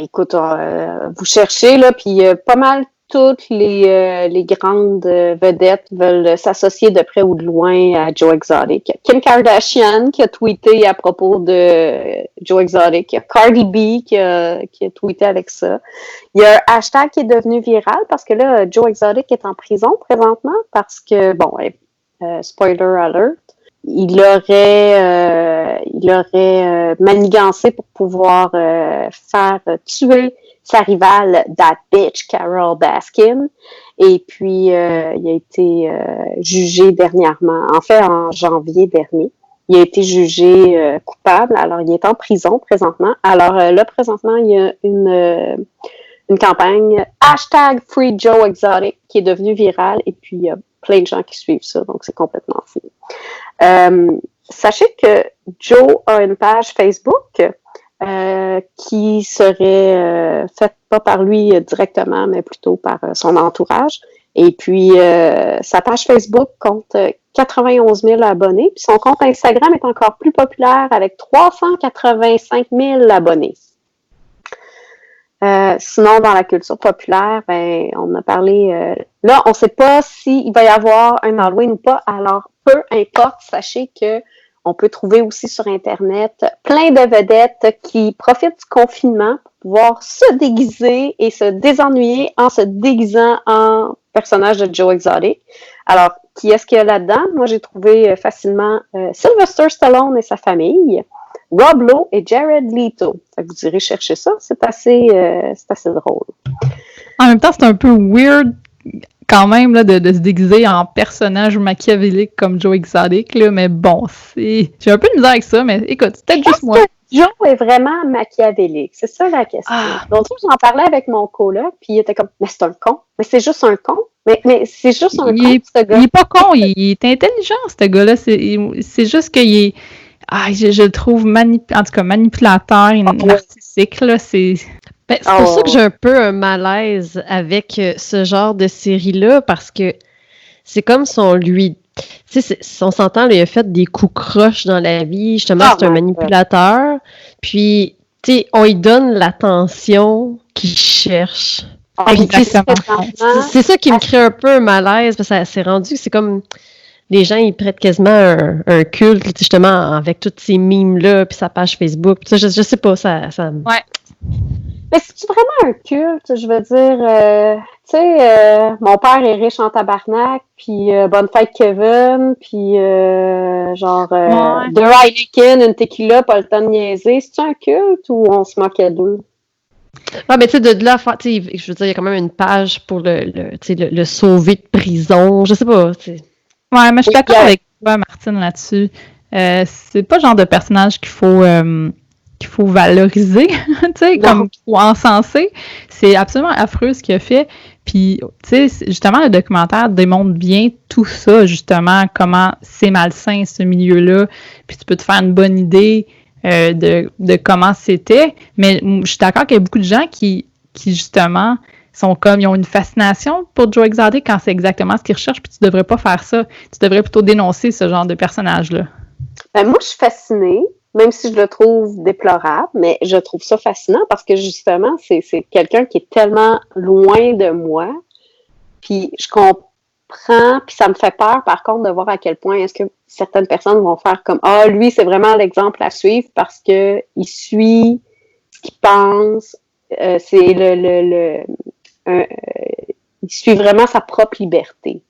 écoute, vous cherchez, là, puis pas mal toutes les grandes vedettes veulent s'associer de près ou de loin à Joe Exotic. Kim Kardashian qui a tweeté à propos de Joe Exotic. Il y a Cardi B qui a tweeté avec ça. Il y a un hashtag qui est devenu viral parce que là, Joe Exotic est en prison présentement parce que, bon, spoiler alert, il aurait manigancé pour pouvoir faire tuer sa rivale, that bitch, Carole Baskin. Et puis, il a été jugé dernièrement, en fait, en janvier dernier. Il a été jugé coupable, alors il est en prison présentement. Alors là, présentement, il y a une campagne hashtag Free Joe Exotic qui est devenue virale et puis il y a plein de gens qui suivent ça, donc c'est complètement fou. Sachez que Joe a une page Facebook qui serait faite pas par lui directement, mais plutôt par son entourage. Et puis, sa page Facebook compte 91 000 abonnés, puis son compte Instagram est encore plus populaire avec 385 000 abonnés. Sinon, dans la culture populaire, ben, on a parlé... là, on ne sait pas s'il va y avoir un Halloween ou pas, alors peu importe, sachez que on peut trouver aussi sur Internet plein de vedettes qui profitent du confinement pour pouvoir se déguiser et se désennuyer en se déguisant en personnage de Joe Exotic. Alors, qui est-ce qu'il y a là-dedans? Moi, j'ai trouvé facilement Sylvester Stallone et sa famille, Rob Lowe et Jared Leto. Fait que vous irez chercher ça, c'est assez drôle. En même temps, c'est un peu weird quand même là, de se déguiser en personnage machiavélique comme Joe Exotic, là, mais bon, j'ai un peu de misère avec ça, mais écoute, c'est peut-être juste moi. Joe est vraiment machiavélique, c'est ça la question. L'autre fois, j'en parlais avec mon coloc, puis il était comme, mais c'est un con, mais c'est juste un con, mais c'est juste un con, ce gars. Il est pas con, il est intelligent, ce gars-là, c'est juste qu'il est... je le trouve manipulateur, narcissique, là, c'est pour ça que j'ai un peu un malaise avec ce genre de série-là, parce que c'est comme si on lui... Tu sais, on s'entend, il a fait des coups croches dans la vie, justement, c'est un manipulateur, puis, tu sais, on lui donne l'attention qu'il cherche. C'est ça qui me crée un peu un malaise, parce que ça s'est rendu, c'est comme... Les gens, ils prêtent quasiment un culte, justement, avec toutes ces mimes-là, puis sa page Facebook. Puis ça, je sais pas, ça... Ouais. Mais c'est-tu vraiment un culte? Je veux dire, tu sais, mon père est riche en tabarnak, puis bonne fête Kevin, puis deux Heineken, une tequila, pas le temps de niaiser. C'est-tu un culte ou on se moque à deux? Ah, mais tu sais, de là, je veux dire, il y a quand même une page pour le sauver de prison. Je sais pas, tu sais. Ouais, mais je suis d'accord avec toi, Martine, là-dessus. C'est pas le genre de personnage qu'il faut qu'il faut valoriser, tu sais, comme qu'il faut encenser. C'est absolument affreux ce qu'il a fait. Puis, tu sais, justement, le documentaire démontre bien tout ça, justement, comment c'est malsain, ce milieu-là. Puis tu peux te faire une bonne idée de comment c'était. Mais je suis d'accord qu'il y a beaucoup de gens qui justement, sont comme, ils ont une fascination pour Joe Exotic quand c'est exactement ce qu'ils recherchent, puis tu devrais pas faire ça. Tu devrais plutôt dénoncer ce genre de personnage-là. Ben, moi, je suis fascinée, même si je le trouve déplorable, mais je trouve ça fascinant parce que justement, c'est quelqu'un qui est tellement loin de moi, puis je comprends, puis ça me fait peur, par contre, de voir à quel point est-ce que certaines personnes vont faire comme « Ah, lui, c'est vraiment l'exemple à suivre parce que il suit ce qu'il pense, c'est il suit vraiment sa propre liberté. »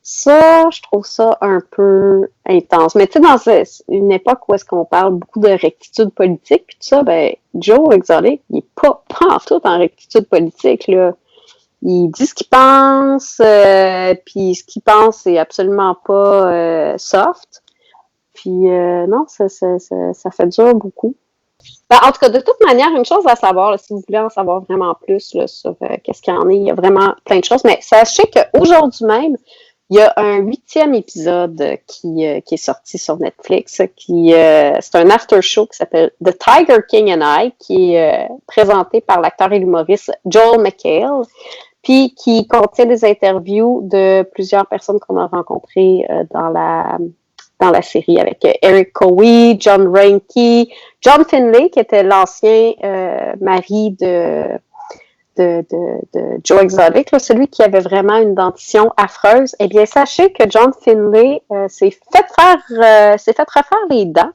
Ça, je trouve ça un peu intense. Mais tu sais, dans une époque où est-ce qu'on parle beaucoup de rectitude politique, puis tout ça, ben, Joe Exotic, il est pas en tout en rectitude politique, là. Il dit ce qu'il pense, puis ce qu'il pense, c'est absolument pas soft. Puis non, ça fait dur beaucoup. Ben, en tout cas, de toute manière, une chose à savoir, là, si vous voulez en savoir vraiment plus là, sur qu'est-ce qu'il y en est, il y a vraiment plein de choses. Mais sachez qu'aujourd'hui même, il y a un 8e épisode qui est sorti sur Netflix. C'est un after show qui s'appelle The Tiger King and I, qui est présenté par l'acteur et l'humoriste Joel McHale, puis qui contient des interviews de plusieurs personnes qu'on a rencontrées dans la série, avec Eric Cowie, John Reinke, John Finlay, qui était l'ancien mari de Joe Exotic, là, celui qui avait vraiment une dentition affreuse. Eh bien, sachez que John Finlay s'est fait refaire les dents.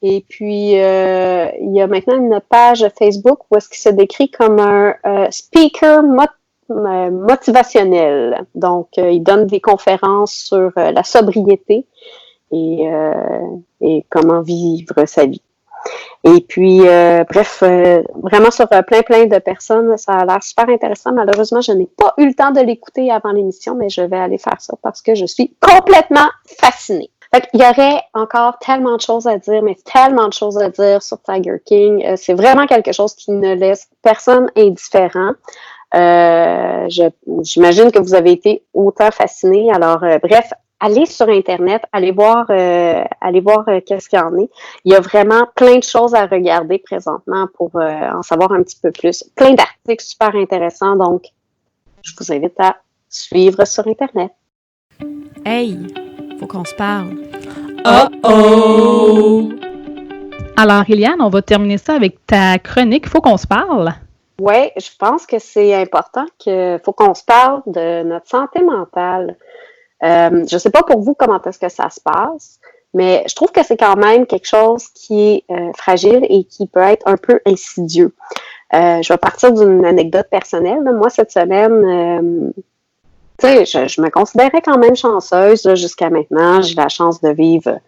Et puis, il y a maintenant une page Facebook où est-ce qu'il se décrit comme un speaker motivationnel. Donc, il donne des conférences sur la sobriété et comment vivre sa vie. Et puis, bref, vraiment sur plein de personnes, ça a l'air super intéressant. Malheureusement, je n'ai pas eu le temps de l'écouter avant l'émission, mais je vais aller faire ça parce que je suis complètement fascinée. Fait qu'il y aurait encore tellement de choses à dire, mais tellement de choses à dire sur Tiger King. C'est vraiment quelque chose qui ne laisse personne indifférent. J'imagine que vous avez été autant fascinés. Alors, bref, allez sur Internet, allez voir qu'est-ce qu'il y en est. Il y a vraiment plein de choses à regarder présentement pour en savoir un petit peu plus. Plein d'articles super intéressants, donc je vous invite à suivre sur Internet. Hey, faut qu'on se parle. Oh! Alors, Eliane, on va terminer ça avec ta chronique. Faut qu'on se parle. Oui, je pense que c'est important qu'il faut qu'on se parle de notre santé mentale. Je ne sais pas pour vous comment est-ce que ça se passe, mais je trouve que c'est quand même quelque chose qui est fragile et qui peut être un peu insidieux. Je vais partir d'une anecdote personnelle. Là. Moi, cette semaine, tu sais, je me considérais quand même chanceuse là, jusqu'à maintenant. J'ai la chance de vivre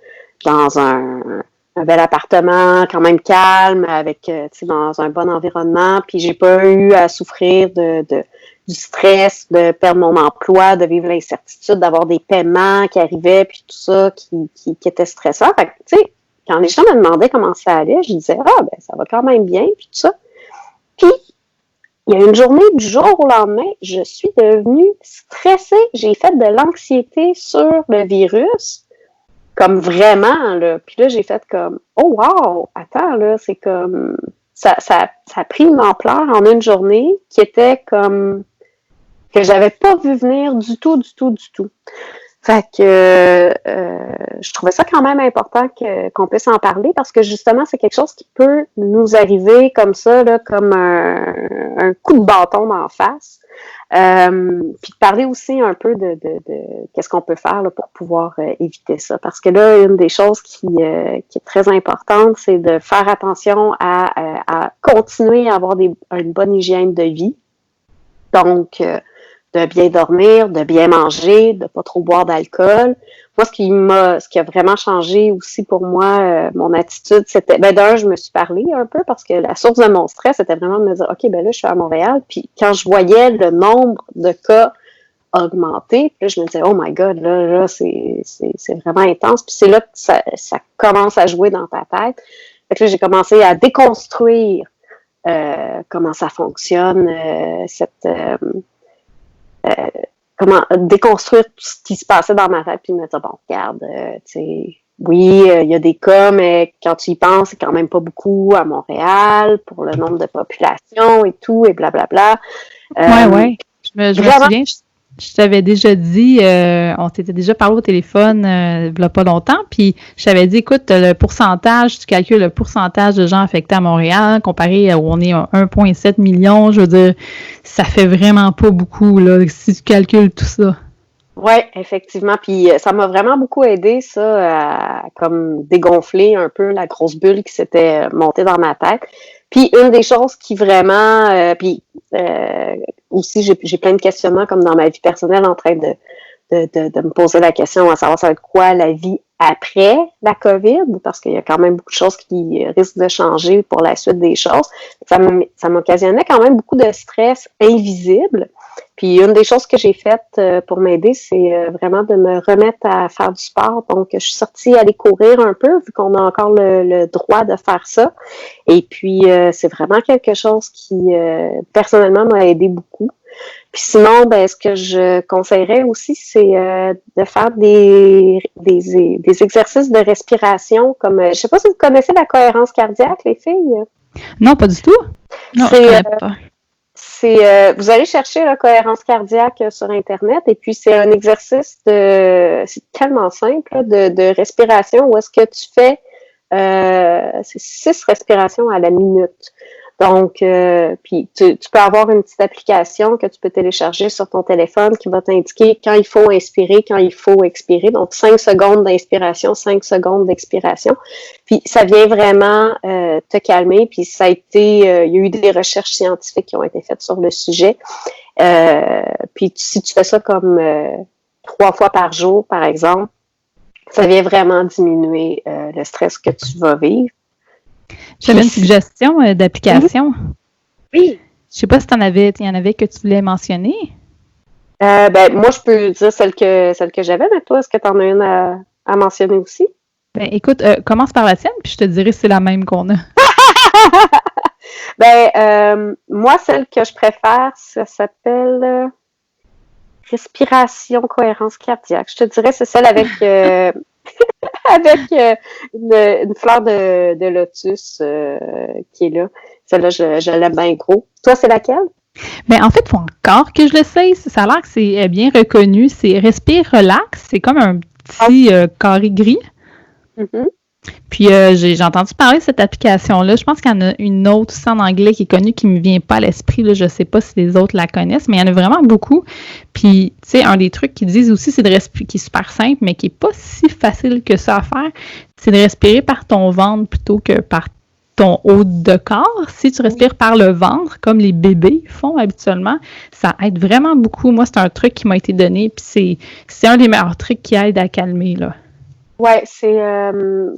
dans un bel appartement, quand même calme, avec, tu sais, dans un bon environnement. Puis j'ai pas eu à souffrir du stress, de perdre mon emploi, de vivre l'incertitude, d'avoir des paiements qui arrivaient, puis tout ça qui était stressant. Fait que, tu sais, quand les gens me demandaient comment ça allait, je disais, ben, ça va quand même bien, puis tout ça. Puis, il y a une journée du jour au lendemain, je suis devenue stressée. J'ai fait de l'anxiété sur le virus, comme vraiment, là. Puis là, j'ai fait comme, oh wow, attends, là, c'est comme, ça a pris une ampleur en une journée qui était comme, que j'avais pas vu venir du tout. Fait que je trouvais ça quand même important qu'on puisse en parler parce que justement, c'est quelque chose qui peut nous arriver comme ça, là, comme un coup de bâton d'en face. Puis de parler aussi un peu de qu'est-ce qu'on peut faire là, pour pouvoir éviter ça. Parce que là, une des choses qui est très importante, c'est de faire attention à continuer à avoir une bonne hygiène de vie. Donc, de bien dormir, de bien manger, de pas trop boire d'alcool. Moi, ce qui a vraiment changé aussi pour moi, mon attitude, c'était, d'un, je me suis parlé un peu parce que la source de mon stress, c'était vraiment de me dire, OK, là, je suis à Montréal. Puis quand je voyais le nombre de cas augmenter, puis là, je me disais, oh my God, là, c'est vraiment intense. Puis c'est là que ça commence à jouer dans ta tête. Fait que là, j'ai commencé à déconstruire comment ça fonctionne, comment déconstruire tout ce qui se passait dans ma tête, puis me dire, bon, regarde, tu sais, oui, il y a des cas, mais quand tu y penses, c'est quand même pas beaucoup à Montréal, pour le nombre de population et tout, et blablabla. Ouais. Je me souviens, je t'avais déjà dit, on s'était déjà parlé au téléphone il y a pas longtemps, puis je t'avais dit, écoute, le pourcentage, tu calcules le pourcentage de gens affectés à Montréal, comparé à où on est à 1,7 million, je veux dire, ça fait vraiment pas beaucoup, là, si tu calcules tout ça. Oui, effectivement. Puis ça m'a vraiment beaucoup aidé, ça, à comme dégonfler un peu la grosse bulle qui s'était montée dans ma tête. Puis une des choses qui vraiment... aussi, j'ai plein de questionnements comme dans ma vie personnelle en train de me poser la question à savoir ça va être quoi la vie après la COVID, parce qu'il y a quand même beaucoup de choses qui risquent de changer pour la suite des choses. Ça m'occasionnait quand même beaucoup de stress invisible. Puis une des choses que j'ai faites pour m'aider, c'est vraiment de me remettre à faire du sport. Donc, je suis sortie aller courir un peu, vu qu'on a encore le droit de faire ça. Et puis, c'est vraiment quelque chose qui, personnellement, m'a aidé beaucoup. Puis sinon, ben, ce que je conseillerais aussi, c'est de faire des exercices de respiration, comme, je sais pas si vous connaissez la cohérence cardiaque, les filles. Non, pas du tout. Non, je connais pas. Vous allez chercher la cohérence cardiaque sur Internet et puis c'est un exercice c'est tellement simple de respiration où est-ce que tu fais c'est 6 respirations à la minute. Donc, puis tu peux avoir une petite application que tu peux télécharger sur ton téléphone qui va t'indiquer quand il faut inspirer, quand il faut expirer. Donc, 5 secondes d'inspiration, 5 secondes d'expiration. Puis, ça vient vraiment te calmer. Puis, ça a été... il y a eu des recherches scientifiques qui ont été faites sur le sujet. Puis, si tu fais ça comme 3 fois par jour, par exemple, ça vient vraiment diminuer le stress que tu vas vivre. J'avais une suggestion d'application. Oui. Je sais pas si il y en avait que tu voulais mentionner. Ben, moi, je peux dire celle que j'avais, mais toi, est-ce que tu en as une à mentionner aussi? Ben, écoute, commence par la tienne, puis je te dirai si c'est la même qu'on a. Ben, moi, celle que je préfère, ça s'appelle respiration cohérence cardiaque. Je te dirais, c'est celle avec avec une fleur de lotus qui est là. Celle-là, je l'aime bien gros. Toi, c'est laquelle? Mais en fait, il faut encore que je l'essaye. Ça a l'air que c'est bien reconnu. C'est Respire Relax. C'est comme un petit carré gris. Mm-hmm. Puis j'ai entendu parler de cette application-là. Je pense qu'il y en a une autre aussi en anglais qui est connue qui ne me vient pas à l'esprit. Là. Je ne sais pas si les autres la connaissent, mais il y en a vraiment beaucoup. Puis, tu sais, un des trucs qu'ils disent aussi, c'est de respirer, qui est super simple, mais qui n'est pas si facile que ça à faire, c'est de respirer par ton ventre plutôt que par ton haut de corps. Si tu respires par le ventre, comme les bébés font habituellement, ça aide vraiment beaucoup. Moi, c'est un truc qui m'a été donné, puis c'est un des meilleurs trucs qui aide à calmer, là. Ouais, c'est un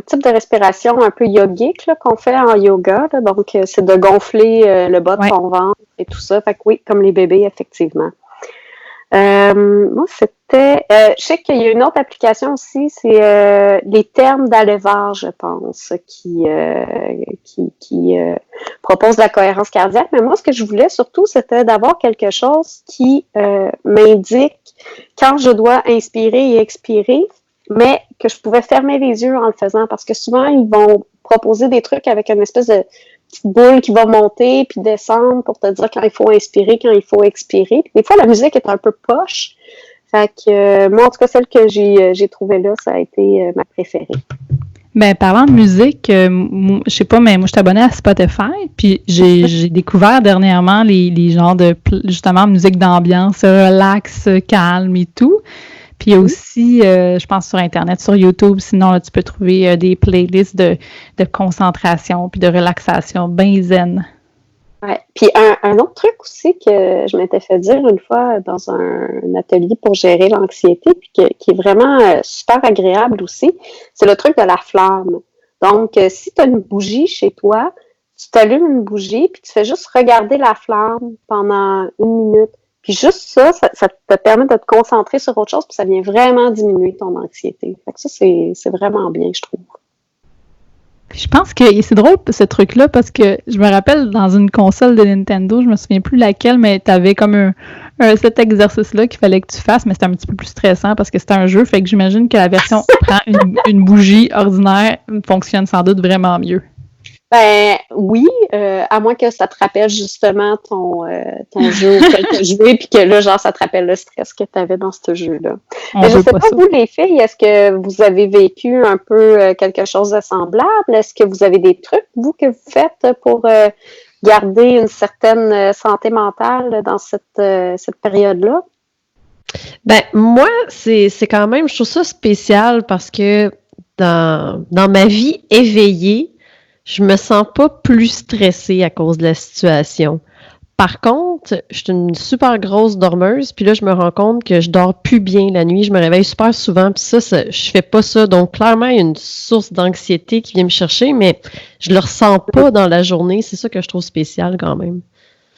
type de respiration un peu yogique là, qu'on fait en yoga. Là, donc, c'est de gonfler le bas de ton ventre et tout ça. Fait que oui, comme les bébés, effectivement. Moi, c'était... je sais qu'il y a une autre application aussi, c'est les termes d'Alevard, je pense, qui propose la cohérence cardiaque. Mais moi, ce que je voulais surtout, c'était d'avoir quelque chose qui m'indique quand je dois inspirer et expirer, mais que je pouvais fermer les yeux en le faisant, parce que souvent, ils vont proposer des trucs avec une espèce de petite boule qui va monter puis descendre pour te dire quand il faut inspirer, quand il faut expirer. Des fois, la musique est un peu poche. Fait que moi, en tout cas, celle que j'ai trouvée là, ça a été ma préférée. Ben, parlant de musique, je sais pas, mais moi, je suis abonnée à Spotify, puis j'ai découvert dernièrement les genres de, justement, musique d'ambiance, relax, calme et tout. Puis il y a aussi, je pense, sur Internet, sur YouTube, sinon, là, tu peux trouver des playlists de concentration puis de relaxation bien zen. Ouais. Puis un autre truc aussi que je m'étais fait dire une fois dans un atelier pour gérer l'anxiété, puis qui est vraiment super agréable aussi, c'est le truc de la flamme. Donc, si tu as une bougie chez toi, tu t'allumes une bougie, puis tu fais juste regarder la flamme pendant 1 minute. Puis juste ça te permet de te concentrer sur autre chose, puis ça vient vraiment diminuer ton anxiété. Fait que ça, c'est vraiment bien, je trouve. Puis je pense que c'est drôle ce truc-là parce que je me rappelle dans une console de Nintendo, je me souviens plus laquelle, mais t'avais comme cet exercice-là qu'il fallait que tu fasses, mais c'était un petit peu plus stressant parce que c'était un jeu, fait que j'imagine que la version prend une bougie ordinaire fonctionne sans doute vraiment mieux. Ben oui, à moins que ça te rappelle justement ton jeu auquel tu as joué, puis que là, genre, ça te rappelle le stress que tu avais dans ce jeu-là. Mais je sais pas, vous les filles, est-ce que vous avez vécu un peu quelque chose de semblable? Est-ce que vous avez des trucs, vous, que vous faites pour garder une certaine santé mentale dans cette période-là? Ben, moi, c'est quand même, je trouve ça spécial parce que dans ma vie éveillée, je me sens pas plus stressée à cause de la situation. Par contre, je suis une super grosse dormeuse, puis là, je me rends compte que je dors plus bien la nuit. Je me réveille super souvent, puis ça, je fais pas ça. Donc, clairement, il y a une source d'anxiété qui vient me chercher, mais je le ressens pas dans la journée. C'est ça que je trouve spécial quand même.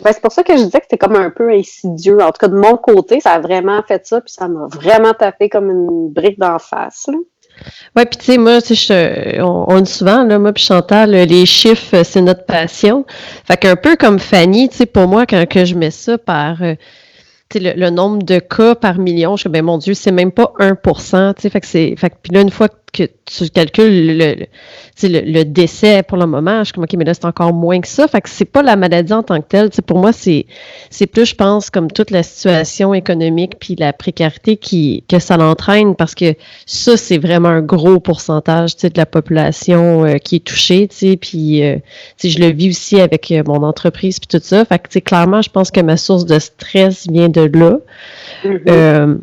Ben, c'est pour ça que je disais que c'était comme un peu insidieux. En tout cas, de mon côté, ça a vraiment fait ça, puis ça m'a vraiment tapé comme une brique d'en face, là. Ouais, puis tu sais, moi, on dit souvent, là, moi puis Chantal, les chiffres, c'est notre passion. Fait qu'un peu comme Fanny, tu sais, pour moi, quand que je mets ça par, tu sais, le nombre de cas par million, je dis, ben mon Dieu, c'est même pas 1%, tu sais, fait que puis là, une fois que tu calcules le décès pour le moment, je suis comme, OK, mais là, c'est encore moins que ça. Fait que c'est pas la maladie en tant que telle. Tu sais, pour moi, c'est plus, je pense, comme toute la situation économique puis la précarité que ça l'entraîne parce que ça, c'est vraiment un gros pourcentage, tu sais, de la population qui est touchée, tu sais, puis tu sais, je le vis aussi avec mon entreprise puis tout ça. Fait que, tu sais, clairement, je pense que ma source de stress vient de là. Mm-hmm.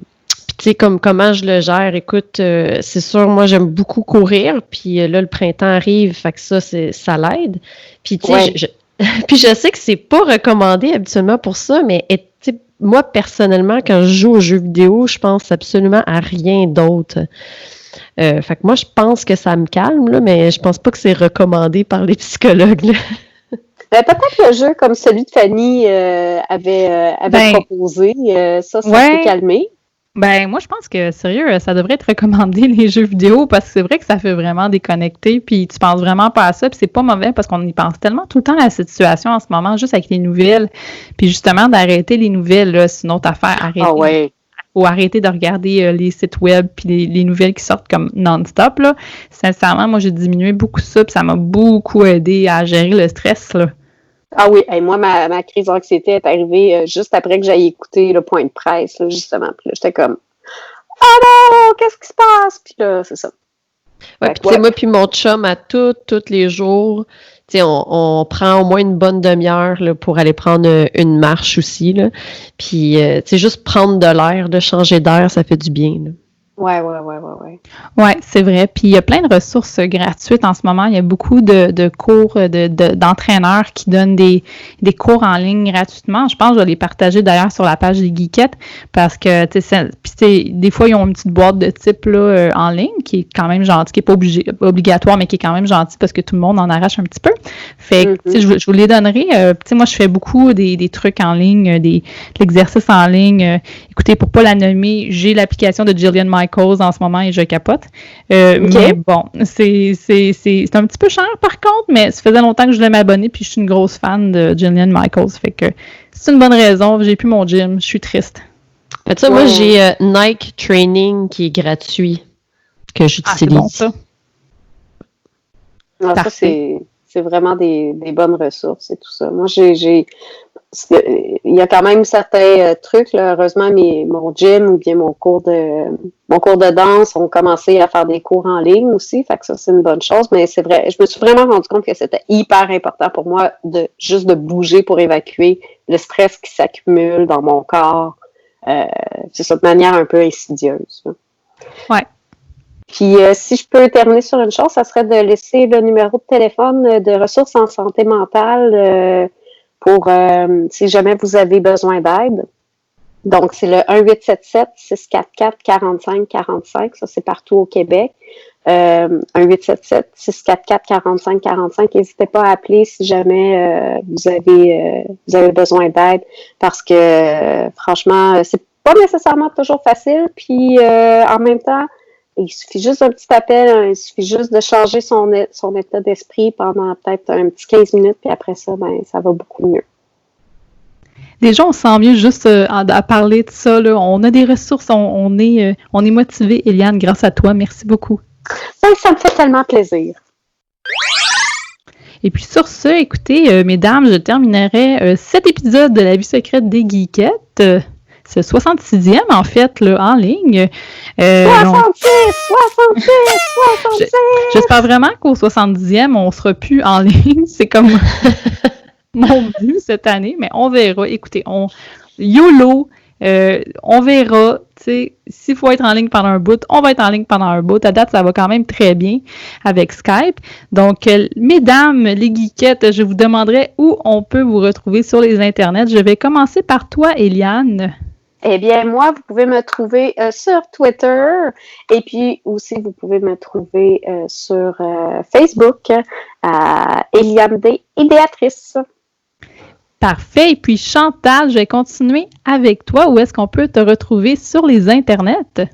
Tu sais, comment je le gère, écoute, c'est sûr, moi, j'aime beaucoup courir, puis là, le printemps arrive, fait que ça l'aide. Puis, tu sais, Ouais. puis je sais que c'est pas recommandé habituellement pour ça, mais tu sais, moi, personnellement, quand je joue aux jeux vidéo, je pense absolument à rien d'autre. Fait que moi, je pense que ça me calme, là, mais je pense pas que c'est recommandé par les psychologues, là. Peut-être le jeu comme celui de Fanny avait proposé, ça peut calmer. Ben, moi, je pense que, sérieux, ça devrait être recommandé, les jeux vidéo, parce que c'est vrai que ça fait vraiment déconnecter, puis tu penses vraiment pas à ça, puis c'est pas mauvais parce qu'on y pense tellement tout le temps à cette situation en ce moment, juste avec les nouvelles. Puis justement, d'arrêter les nouvelles, là, c'est une autre affaire. Ou arrêter de regarder les sites web puis les nouvelles qui sortent comme non-stop, là. Sincèrement, moi, j'ai diminué beaucoup ça, puis ça m'a beaucoup aidé à gérer le stress, là. Ah oui, moi, ma crise d'anxiété est arrivée juste après que j'aille écouter le point de presse, là, justement. Puis là, j'étais comme « Ah non, qu'est-ce qui se passe? » Puis là, c'est ça. Ouais, puis tu sais, moi puis mon chum, à tous les jours, tu sais, on prend au moins une bonne demi-heure là, pour aller prendre une marche aussi, là. Puis, tu sais, juste prendre de l'air, de changer d'air, ça fait du bien, là. Ouais. Ouais, c'est vrai. Puis il y a plein de ressources gratuites en ce moment. Il y a beaucoup de cours d'entraîneurs qui donnent des cours en ligne gratuitement. Je pense que je vais les partager d'ailleurs sur la page des Geekettes parce que des fois, ils ont une petite boîte de type là, en ligne qui est quand même gentille, qui n'est pas obligatoire, mais qui est quand même gentille parce que tout le monde en arrache un petit peu. Fait que je vous les donnerai. Moi, je fais beaucoup des trucs en ligne, de l'exercice en ligne. Écoutez, pour pas la nommer, j'ai l'application de Jillian Michaels en ce moment et je capote. Mais bon, c'est un petit peu cher par contre, mais ça faisait longtemps que je voulais m'abonner puis je suis une grosse fan de Jillian Michaels. Fait que c'est une bonne raison. J'ai plus mon gym. Je suis triste. Moi, j'ai Nike Training qui est gratuit que j'utilise. C'est bon, ça. Non, ça, c'est vraiment des bonnes ressources et tout ça. Moi, il y a quand même certains trucs, là. Heureusement, mon gym ou bien mon cours de danse ont commencé à faire des cours en ligne aussi, fait que ça, c'est une bonne chose, mais c'est vrai, je me suis vraiment rendu compte que c'était hyper important pour moi juste de bouger pour évacuer le stress qui s'accumule dans mon corps. C'est ça, de manière un peu insidieuse, là. Ouais. Puis, si je peux terminer sur une chose, ça serait de laisser le numéro de téléphone de ressources en santé mentale pour si jamais vous avez besoin d'aide. Donc, c'est le 1-877-644-4545. Ça, c'est partout au Québec. 1-877-644-4545. N'hésitez pas à appeler si jamais vous avez besoin d'aide parce que, franchement, c'est pas nécessairement toujours facile. Puis, en même temps, il suffit juste d'un petit appel, hein, il suffit juste de changer son état d'esprit pendant peut-être un petit 15 minutes, puis après ça, ça va beaucoup mieux. Déjà, on se sent mieux juste à parler de ça. Là. On a des ressources, on est motivés, Eliane, grâce à toi. Merci beaucoup. Ça me fait tellement plaisir. Et puis sur ce, écoutez, mesdames, je terminerai cet épisode de La vie secrète des geekettes. C'est le 66e, en fait, là, en ligne. 66! J'espère vraiment qu'au 70e, on sera plus en ligne. C'est comme mon but cette année, mais on verra. Écoutez, YOLO, on verra. S'il faut être en ligne pendant un bout, on va être en ligne pendant un bout. À date, ça va quand même très bien avec Skype. Donc, mesdames, les geekettes, je vous demanderai où on peut vous retrouver sur les internets. Je vais commencer par toi, Eliane. Eh bien, moi, vous pouvez me trouver sur Twitter et puis aussi, vous pouvez me trouver sur Facebook, Eliane D, idéatrice. Parfait. Et puis, Chantal, je vais continuer avec toi. Où est-ce qu'on peut te retrouver sur les internets?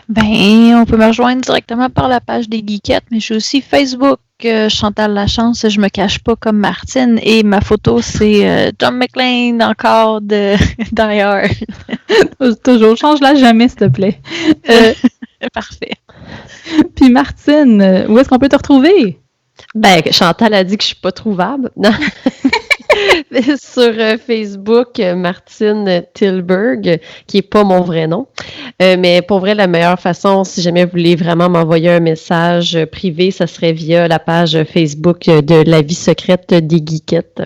Ben, on peut me rejoindre directement par la page des geekettes, mais je suis aussi Facebook, Chantal Lachance, je me cache pas comme Martine, et ma photo, c'est John McClane encore de Die Hard. Toujours, change-la jamais, s'il te plaît. Parfait. Puis Martine, où est-ce qu'on peut te retrouver? Ben, Chantal a dit que je suis pas trouvable. Non. Sur Facebook, Martine Tilburg, qui n'est pas mon vrai nom. Mais pour vrai, la meilleure façon, si jamais vous voulez vraiment m'envoyer un message privé, ça serait via la page Facebook de La vie secrète des geekettes.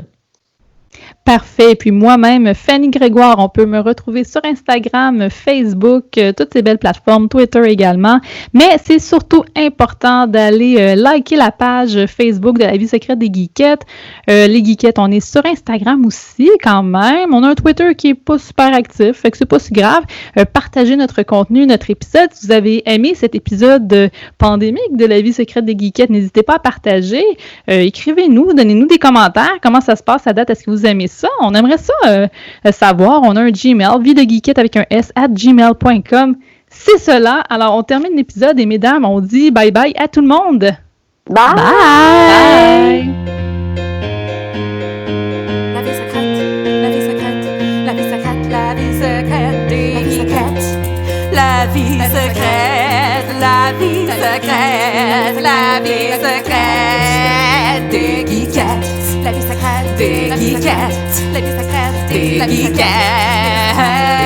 Parfait. Et puis moi-même, Fanny Grégoire, on peut me retrouver sur Instagram, Facebook, toutes ces belles plateformes, Twitter également. Mais c'est surtout important d'aller liker la page Facebook de La vie secrète des geekettes. Les geekettes, on est sur Instagram aussi quand même. On a un Twitter qui est pas super actif, fait que c'est pas si grave. Partagez notre contenu, notre épisode. Si vous avez aimé cet épisode pandémique de La vie secrète des geekettes, n'hésitez pas à partager. Écrivez-nous, donnez-nous des commentaires. Comment ça se passe à date? Est-ce que vous aimez ça? On aimerait ça savoir. On a un Gmail, videgeekette avec un S @gmail.com. C'est cela. Alors, on termine l'épisode et mesdames, on dit bye-bye à tout le monde. Bye! Bye! La vie secrète, la vie secrète, la vie secrète, la vie secrète des geekettes. La vie secrète, la vie secrète, la vie secrète des geekettes. La vie secrète des geekettes. La vie secrète des geekettes.